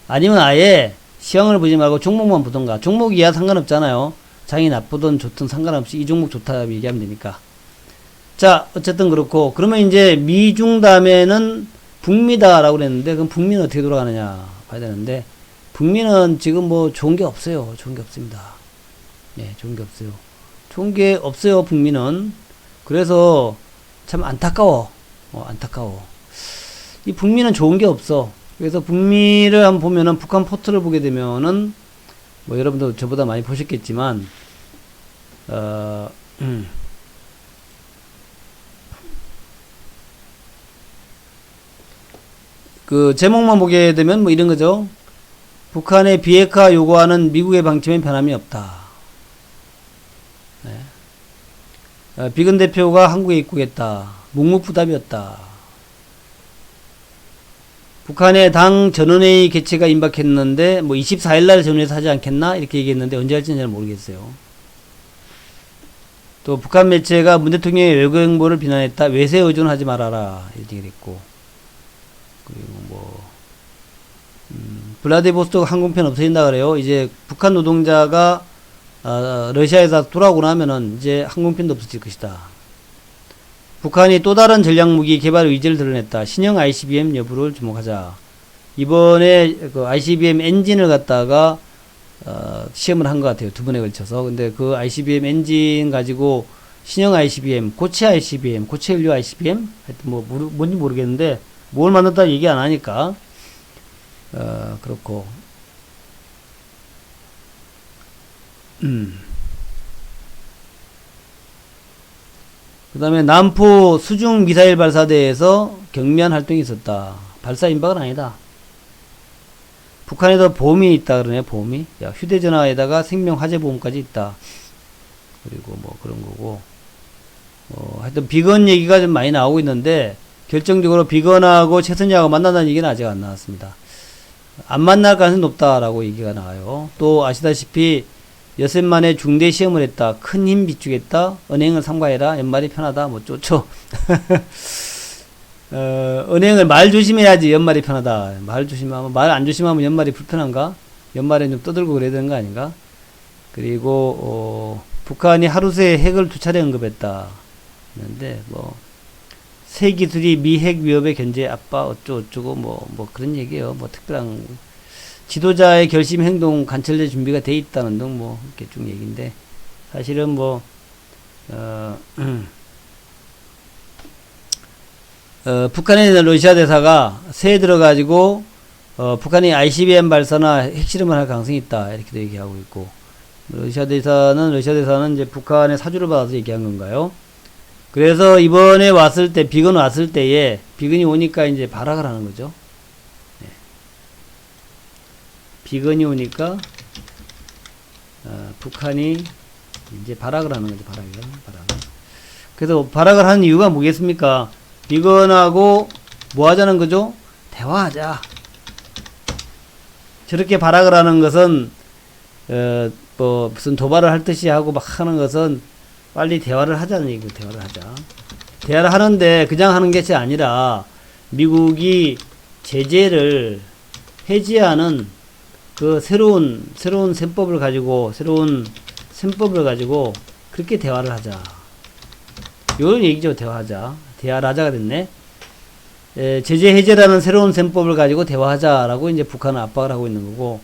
Speaker 2: 아니면 아예 시황을 보지 말고 종목만 보던가. 종목이야 상관없잖아요. 장이 나쁘든 좋든 상관없이 이 종목 좋다 얘기하면 되니까. 자, 어쨌든 그렇고 그러면 이제 미중 다음에는 북미다라고 그랬는데 그럼 북미는 어떻게 돌아가느냐 봐야 되는데 북미는 지금 뭐 좋은 게 없어요. 좋은 게 없습니다. 예, 좋은 게 없어요. 좋은 게 없어요. 북미는. 그래서 참 안타까워. 안타까워. 이 북미는 좋은 게 없어. 그래서 북미를 한번 보면은 북한 포트를 보게 되면은 뭐 여러분도 저보다 많이 보셨겠지만 그 제목만 보게 되면 뭐 이런 거죠. 북한의 비핵화 요구하는 미국의 방침엔 변함이 없다. 네. 비건 대표가 한국에 입국했다. 묵묵부답이었다. 북한의 당 전원회의 개최가 임박했는데 뭐 24일날 전후에서 하지 않겠나 이렇게 얘기했는데 언제 할지는 잘 모르겠어요. 또 북한 매체가 문 대통령의 외교 행보를 비난했다. 외세 의존하지 말아라 이렇게 얘기했고, 그리고 뭐 블라디보스토크 항공편 없어진다 그래요. 이제 북한 노동자가 러시아에서 돌아오고 나면은 이제 항공편도 없어질 것이다. 북한이 또 다른 전략무기 개발 의지를 드러냈다. 신형 ICBM 여부를 주목하자. 이번에 그 ICBM 엔진을 갖다가 시험을 한 것 같아요. 두 번에 걸쳐서. 근데 그 ICBM 엔진 가지고 신형 ICBM, 고체 ICBM, 고체 연료 ICBM 하여튼 뭐 뭔지 모르겠는데 뭘 만들었다 얘기 안 하니까 그렇고 그 다음에 남포 수중 미사일 발사대에서 경미한 활동이 있었다. 발사 임박은 아니다. 북한에도 보험이 있다 그러네. 보험이. 야, 휴대전화에다가 생명 화재 보험까지 있다. 그리고 뭐 그런 거고. 하여튼 비건 얘기가 좀 많이 나오고 있는데 결정적으로 비건하고 최선희하고 만난다는 얘기는 아직 안 나왔습니다. 안 만날 가능성이 높다라고 얘기가 나와요. 또 아시다시피 여섯 만에 중대 시험을 했다. 큰 힘 비추겠다. 은행을 삼가해라. 연말이 편하다. 뭐 쪼쪼. 은행을 말 조심해야지 연말이 편하다. 말 조심하면, 말 안 조심하면 연말이 불편한가? 연말에 좀 떠들고 그래야 되는 거 아닌가? 그리고 북한이 하루 새에 핵을 2차례 언급했다. 그런데 뭐 새 기술이 미 핵 위협에 견제 압박 어쩌고저쩌고 뭐 그런 얘기예요. 뭐 특별한 지도자의 결심 행동 관철될 준비가 돼 있다는 등 뭐 이렇게 쭉 얘기인데 사실은 뭐 북한에 있는 러시아 대사가 새해 들어가지고 북한이 ICBM 발사나 핵실험을 할 가능성이 있다 이렇게도 얘기하고 있고 러시아 대사는 이제 북한의 사주를 받아서 얘기한 건가요? 그래서 이번에 왔을 때 비건 왔을 때에 비건이 오니까 이제 발악을 하는 거죠. 네. 비건이 오니까 북한이 이제 발악을 하는 거죠. 발악. 그래서 발악을 하는 이유가 뭐겠습니까? 비건하고 뭐 하자는 거죠? 대화하자. 저렇게 발악을 하는 것은 뭐 무슨 도발을 할 듯이 하고 막 하는 것은 빨리 대화를 하자는 얘기고 대화를 하자. 대화를 하는데 그냥 하는 것이 아니라 미국이 제재를 해지하는 그 새로운 셈법을 가지고 그렇게 대화를 하자. 요런 얘기죠. 대화하자. 대화를 하자가 됐네. 제재 해제라는 새로운 셈법을 가지고 대화하자라고 이제 북한은 압박을 하고 있는 거고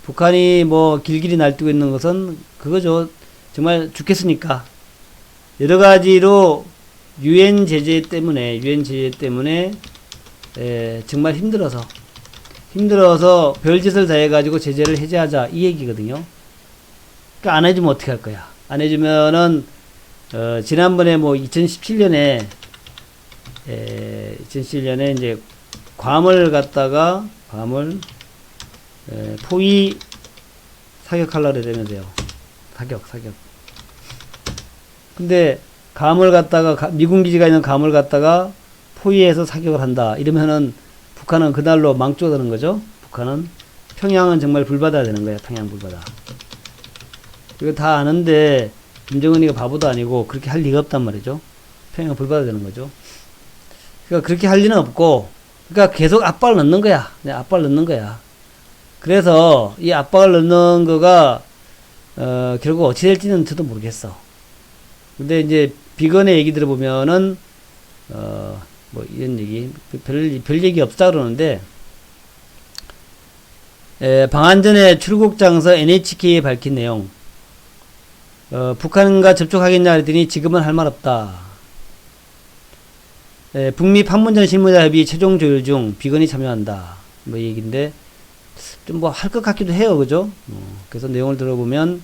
Speaker 2: 북한이 뭐 길길이 날뛰고 있는 것은 그거죠. 정말 죽겠으니까 여러 가지로 유엔 제재 때문에 정말 힘들어서 별짓을 다 해가지고 제재를 해제하자 이 얘기거든요. 그러니까 안 해주면 어떻게 할 거야? 안 해주면은 지난번에 뭐 2017년에 이제 괌을 포위 사격하려고 그러면서요. 사격. 근데 미군 기지가 있는 괌을 갖다가 포위해서 사격을 한다. 이러면은 북한은 그날로 망조되는 거죠. 평양은 정말 불바다가 되는 거야. 평양 불바다. 이거 다 아는데 김정은이가 바보도 아니고 그렇게 할 리가 없단 말이죠. 평양 불바다 되는 거죠. 그러니까 그렇게 할 리는 없고, 그러니까 계속 압박을 넣는 거야. 그래서 이 압박을 넣는 거가 결국 어찌 될지는 저도 모르겠어. 근데 이제 비건의 얘기 들어보면은 뭐 이런 얘기 별 얘기 없다 그러는데 방한 전에 출국 장소 NHK에 밝힌 내용. 북한과 접촉하겠냐 그랬더니 지금은 할 말 없다. 북미 판문점 실무자 협의 최종 조율 중 비건이 참여한다. 뭐 얘기인데 좀 뭐 할 것 같기도 해요. 그죠? 그래서 내용을 들어보면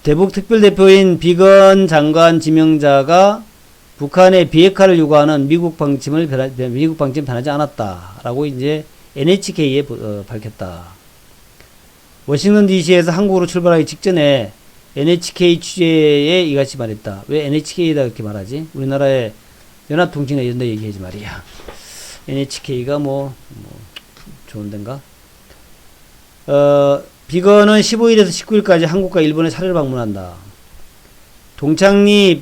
Speaker 2: 대북 특별대표인 비건 장관 지명자가 북한의 비핵화를 요구하는 미국 방침 변하지 않았다라고 이제 NHK에 밝혔다. 워싱턴 DC에서 한국으로 출발하기 직전에 NHK 취재에 이같이 말했다. 왜 NHK에다 그렇게 말하지? 우리나라의 연합통신에 이런 데 얘기하지 말이야. NHK가 뭐 좋은 데인가? 비건은 15일에서 19일까지 한국과 일본에 사례를 방문한다. 동창리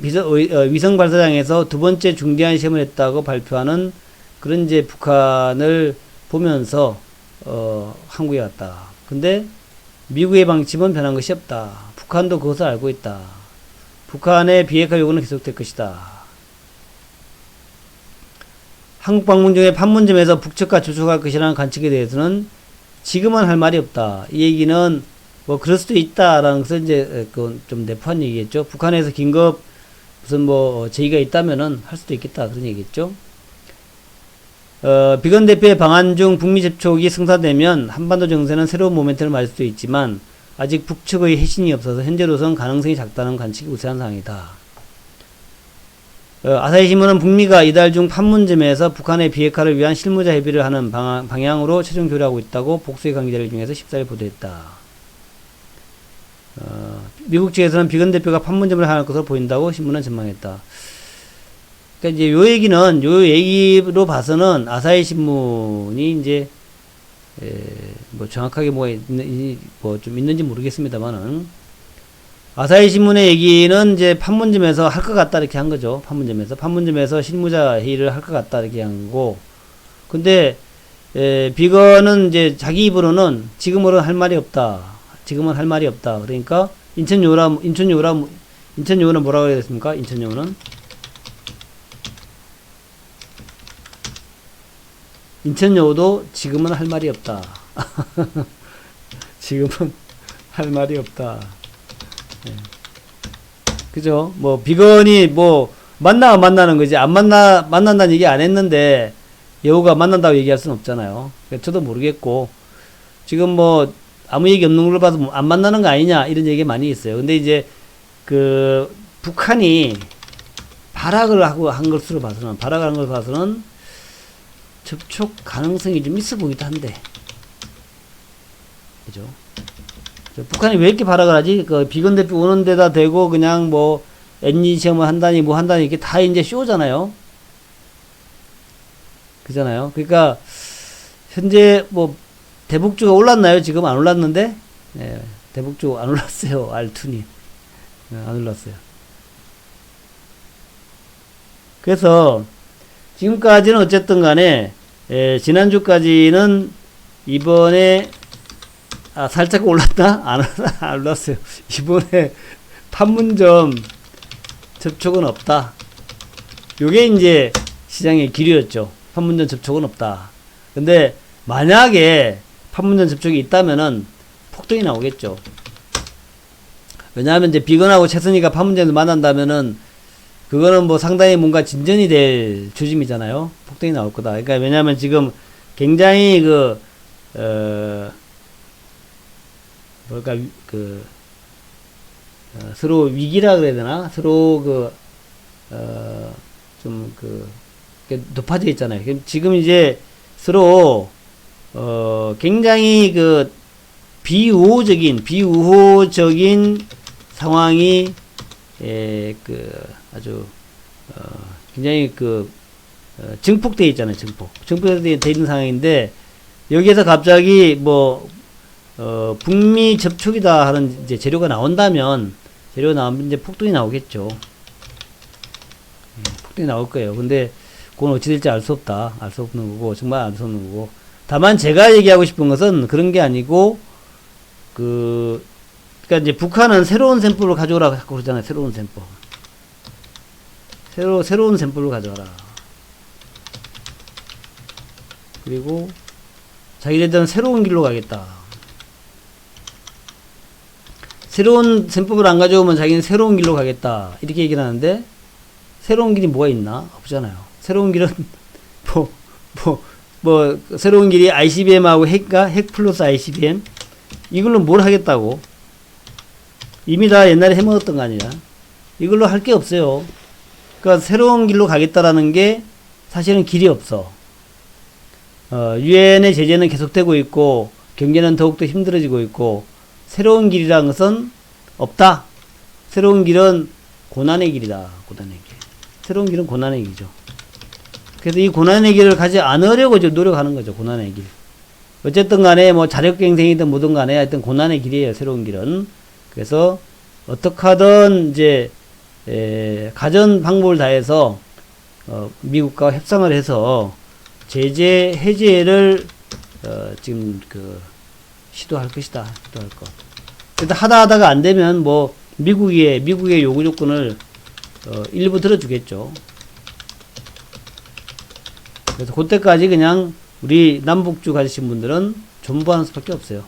Speaker 2: 위성 발사장에서 두 번째 중대한 시험을 했다고 발표하는 그런 이제 북한을 보면서 한국에 왔다. 근데 미국의 방침은 변한 것이 없다. 북한도 그것을 알고 있다. 북한의 비핵화 요구는 계속될 것이다. 한국 방문 중에 판문점에서 북측과 접촉할 것이라는 관측에 대해서는 지금은 할 말이 없다. 이 얘기는 뭐 그럴 수도 있다라는 것은 이제 그건 좀 내포한 얘기겠죠. 북한에서 긴급 무슨 뭐 제의가 있다면은 할 수도 있겠다 그런 얘기겠죠. 비건 대표의 방한 중 북미 접촉이 승사되면 한반도 정세는 새로운 모멘텀을 맞을 수도 있지만 아직 북측의 해신이 없어서 현재로선 가능성이 작다는 관측이 우세한 상황이다. 아사히 신문은 북미가 이달 중 판문점에서 북한의 비핵화를 위한 실무자 협의를 하는 방향으로 최종 교류하고 있다고 복수의 관계자를 중에서 14일 보도했다. 미국 측에서는 비건 대표가 판문점을 할 것으로 보인다고 신문은 전망했다. 그러니까 이제 요 얘기로 봐서는 아사히 신문이 이제 뭐 정확하게 뭐 좀 있는지 모르겠습니다만은 아사히 신문의 얘기는 이제 판문점에서 할 것 같다 이렇게 한 거죠. 판문점에서 실무자 회의를 할 것 같다 이렇게 한 거고. 근데 비건은 이제 자기 입으로는 지금으로는 할 말이 없다. 지금은 할 말이 없다. 그러니까 인천 여우는 뭐라고 해야 됐습니까? 인천 여우는 인천 여우도 지금은 할 말이 없다. 지금은 할 말이 없다. 네. 그죠? 뭐 비건이 뭐 만나는 거지. 안 만난다는 얘기 안 했는데 여우가 만난다고 얘기할 수는 없잖아요. 저도 모르겠고 지금 뭐 아무 얘기 없는 걸 봐서 안 만나는 거 아니냐 이런 얘기 많이 있어요. 근데 이제 그 북한이 발악을 하고 한 것으로 봐서는 접촉 가능성이 좀 있어 보기도 한데, 그죠? 북한이 왜 이렇게 발악을 하지? 그 비건 대표 오는 데다 대고 그냥 뭐 엔진 시험을 한다니 뭐 한다니 이게 다 이제 쇼잖아요. 그잖아요. 그러니까 현재 뭐 대북주가 올랐나요? 지금 안 올랐는데, 네, 대북주 안 올랐어요. 알투니 안 올랐어요. 그래서 지금까지는 어쨌든 간에 지난주까지는 이번에 살짝 올랐나? 안 올랐어요. 이번에 판문점 접촉은 없다. 요게 이제 시장의 기류였죠. 판문점 접촉은 없다. 근데 만약에 판문점 접촉이 있다면은 폭등이 나오겠죠. 왜냐하면 이제 비건하고 최선희가 판문점에서 만난다면은 그거는 뭐 상당히 뭔가 진전이 될 조짐이잖아요. 폭등이 나올 거다. 그러니까 왜냐하면 지금 굉장히 서로 위기라 그래야 되나? 서로 높아져 있잖아요. 지금 이제 서로 굉장히 비우호적인 상황이 아주 굉장히 증폭되어 있잖아요. 증폭되어 있는 상황인데 여기에서 갑자기 북미 접촉이다 하는 이제 재료가 나오면 이제 폭등이 나오겠죠. 폭등이 나올 거예요. 근데 그건 어찌 될지 알 수 없다. 알 수 없는 거고, 정말 알 수 없는 거고. 다만 제가 얘기하고 싶은 것은 그런 게 아니고, 그러니까 이제 북한은 새로운 샘플을 가져오라고 자꾸 그러잖아요. 새로운 샘플. 새로운 샘플을 가져와라. 그리고 자기네들은 새로운 길로 가겠다. 새로운 셈법을 안 가져오면 자기는 새로운 길로 가겠다. 이렇게 얘기를 하는데, 새로운 길이 뭐가 있나? 없잖아요. 새로운 길은, 새로운 길이 ICBM하고 핵 플러스 ICBM? 이걸로 뭘 하겠다고? 이미 다 옛날에 해먹었던 거 아니야? 이걸로 할 게 없어요. 그러니까 새로운 길로 가겠다라는 게 사실은 길이 없어. 유엔의 제재는 계속되고 있고, 경제는 더욱더 힘들어지고 있고, 새로운 길이라는 것은 없다. 새로운 길은 고난의 길이다. 고난의 길. 새로운 길은 고난의 길이죠. 그래서 이 고난의 길을 가지 않으려고 지금 노력하는 거죠. 고난의 길. 어쨌든 간에 뭐 자력갱생이든 뭐든 간에 하여튼 고난의 길이에요. 새로운 길은. 그래서 어떻게 하든 이제 가전 방법을 다해서 미국과 협상을 해서 제재 해제를 지금 시도할 것이다. 시도할 것. 그래도 하다가 안 되면 뭐 미국의 요구 조건을 일부 들어주겠죠. 그래서 그때까지 그냥 우리 남북주 가지신 분들은 존버하는 수밖에 없어요.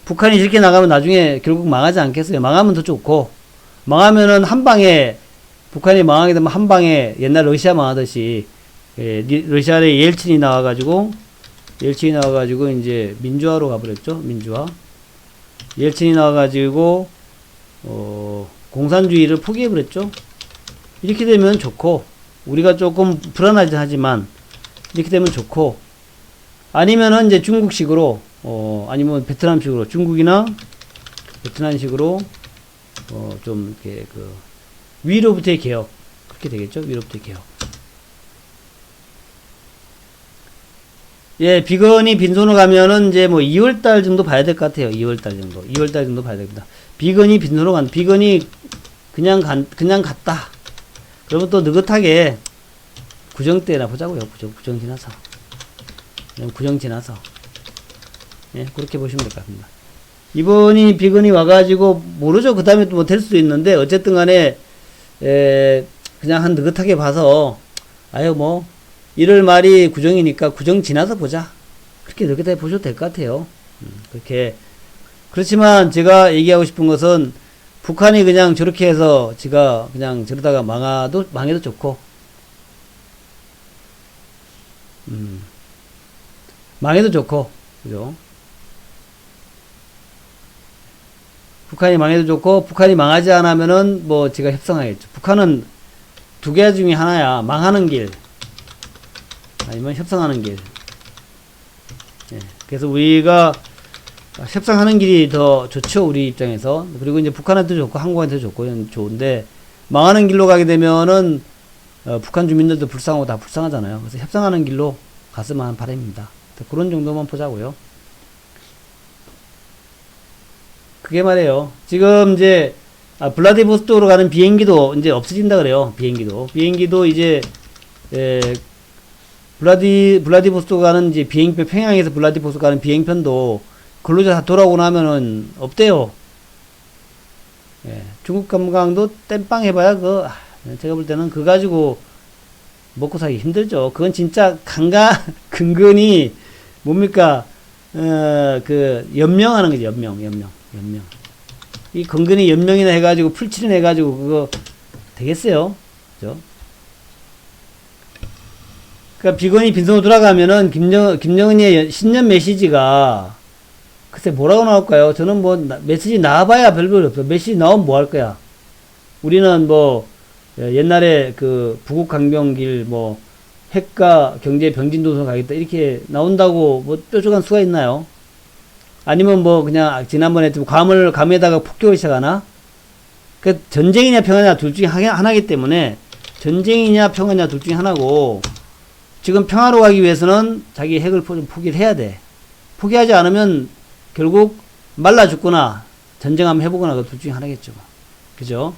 Speaker 2: 북한이 이렇게 나가면 나중에 결국 망하지 않겠어요. 망하면 더 좋고, 망하면은 한 방에, 북한이 망하게 되면 한 방에 옛날 러시아 망하듯이 러시아의 옐친이 나와가지고 이제 민주화로 가버렸죠. 민주화. 옐친이 나와가지고 공산주의를 포기해버렸죠. 이렇게 되면 좋고, 우리가 조금 불안하긴 하지만 이렇게 되면 좋고, 아니면은 이제 중국식으로 아니면 베트남식으로, 중국이나 베트남식으로 좀 이렇게 위로부터의 개혁, 그렇게 되겠죠. 위로부터의 개혁. 예, 비건이 빈손으로 가면은 이제 뭐 2월달 정도 봐야 될 것 같아요. 2월달 정도 봐야 됩니다. 비건이 빈손으로 비건이 그냥 갔다. 그러면 또 느긋하게 구정 때나 보자고요. 구정 지나서. 구정 지나서. 예, 그렇게 보시면 될 것 같습니다. 이번이 비건이 와가지고, 모르죠. 그 다음에 또 뭐 될 수도 있는데, 어쨌든 간에, 그냥 한 느긋하게 봐서, 아유, 뭐, 1월 말이 구정이니까 구정 지나서 보자. 그렇게 느긋하게 보셔도 될 것 같아요. 그렇게. 그렇지만 제가 얘기하고 싶은 것은, 북한이 그냥 저렇게 해서 지가 그냥 저러다가 망해도 좋고, 망해도 좋고, 그죠? 북한이 망해도 좋고, 북한이 망하지 않으면은 뭐 제가 협상하겠죠. 북한은 두 개 중에 하나야. 망하는 길, 아니면 협상하는 길. 예. 그래서 우리가 협상하는 길이 더 좋죠, 우리 입장에서. 그리고 이제 북한한테도 좋고, 한국한테도 좋고, 이건 좋은데, 망하는 길로 가게 되면은, 북한 주민들도 불쌍하고 다 불쌍하잖아요. 그래서 협상하는 길로 갔으면 하는 바람입니다. 그런 정도만 보자고요. 그게 말이에요. 지금 이제, 블라디보스토크로 가는 비행기도 이제 없어진다 그래요. 비행기도 이제, 블라디보스토크 가는 이제 비행편, 평양에서 블라디보스토크 가는 비행편도 근로자 다 돌아오고 나면은 없대요. 예, 중국 관광도 땜빵 해봐야 제가 볼 때는 그거 가지고 먹고 살기 힘들죠. 그건 진짜 근근히 뭡니까, 연명하는 거지, 연명. 이 근근히 연명이나 해가지고 풀칠인 해가지고 그거 되겠어요. 그죠? 그러니까 비건이 빈손으로 돌아가면은 김정은의 신년 메시지가 글쎄 뭐라고 나올까요? 저는 뭐 메시지 나와봐야 별별 없어. 메시지 나오면 뭐 할 거야? 우리는 뭐 옛날에 그 부국 강병길 뭐 핵과 경제 병진도서 가겠다 이렇게 나온다고 뭐 뾰족한 수가 있나요? 아니면 뭐 그냥 지난번에 좀 감에다가 폭격을 시작하나? 그 전쟁이냐 평화냐 둘 중에 하나이기 때문에 전쟁이냐 평화냐 둘 중에 하나고, 지금 평화로 가기 위해서는 자기 핵을 포기를 해야 돼. 포기하지 않으면 결국 말라 죽거나 전쟁 한번 해보거나 그 둘 중에 하나겠죠. 그죠?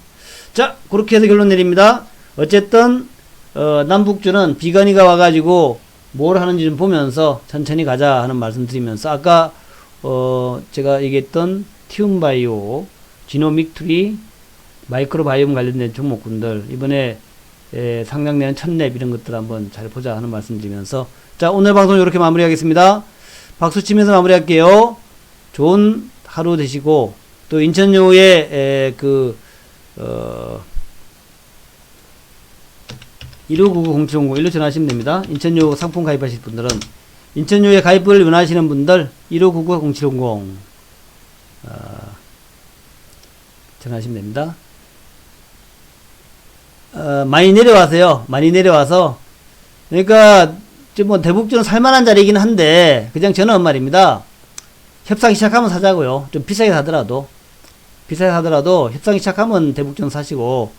Speaker 2: 자, 그렇게 해서 결론 내립니다. 어쨌든 남북주는 비건이가 와가지고 뭘 하는지 좀 보면서 천천히 가자 하는 말씀 드리면서, 아까 제가 얘기했던 티움바이오, 지노믹트리, 마이크로바이옴 관련된 종목군들 이번에 상장되는 첫랩 이런 것들 한번 잘 보자 하는 말씀 드리면서, 자, 오늘 방송 이렇게 마무리하겠습니다. 박수 치면서 마무리할게요. 좋은 하루 되시고, 또 인천요에 1599-0700 일로 전화하시면 됩니다. 인천요 상품 가입하실 분들은, 인천요에 가입을 원하시는 분들 1599-0700 전화하시면 됩니다. 많이 내려와서요. 많이 내려와서, 그러니까 뭐 대북주는 살만한 자리이긴 한데, 그냥 저는 말입니다. 협상 시작하면 사자고요. 좀 비싸게 사더라도 협상 시작하면 대북주는 사시고,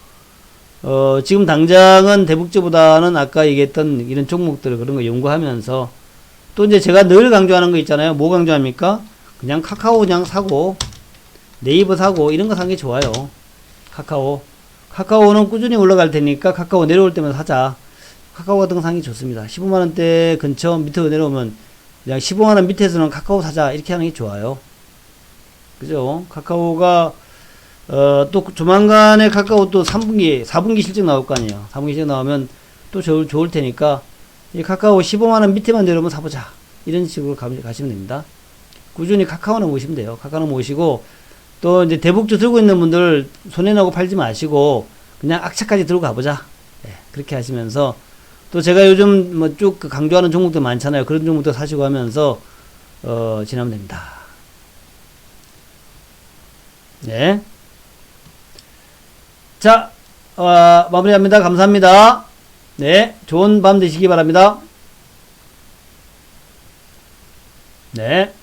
Speaker 2: 지금 당장은 대북주보다는 아까 얘기했던 이런 종목들 그런 거 연구하면서, 또 이제 제가 늘 강조하는 거 있잖아요. 뭐 강조합니까? 그냥 카카오 그냥 사고, 네이버 사고, 이런 거 사는 게 좋아요. 카카오는 꾸준히 올라갈 테니까 카카오 내려올 때마다 사자. 카카오 같은 거 사는 게 좋습니다. 15만원대 근처 밑으로 내려오면 그냥 15만원 밑에서는 카카오 사자. 이렇게 하는 게 좋아요. 그죠? 카카오가, 또 조만간에 카카오 또 3분기, 4분기 실적 나올 거 아니에요. 4분기 실적 나오면 또 좋을 테니까, 이 카카오 15만원 밑에만 내려오면 사보자. 이런 식으로 가시면 됩니다. 꾸준히 카카오는 모시면 돼요. 카카오는 모시고, 또 이제 대북주 들고 있는 분들 손해나고 팔지 마시고 그냥 악착까지 들고 가보자. 네, 그렇게 하시면서, 또 제가 요즘 뭐 쭉 강조하는 종목들 많잖아요. 그런 종목들 사시고 하면서 지나면 됩니다. 네. 자, 마무리합니다. 감사합니다. 네, 좋은 밤 되시기 바랍니다. 네.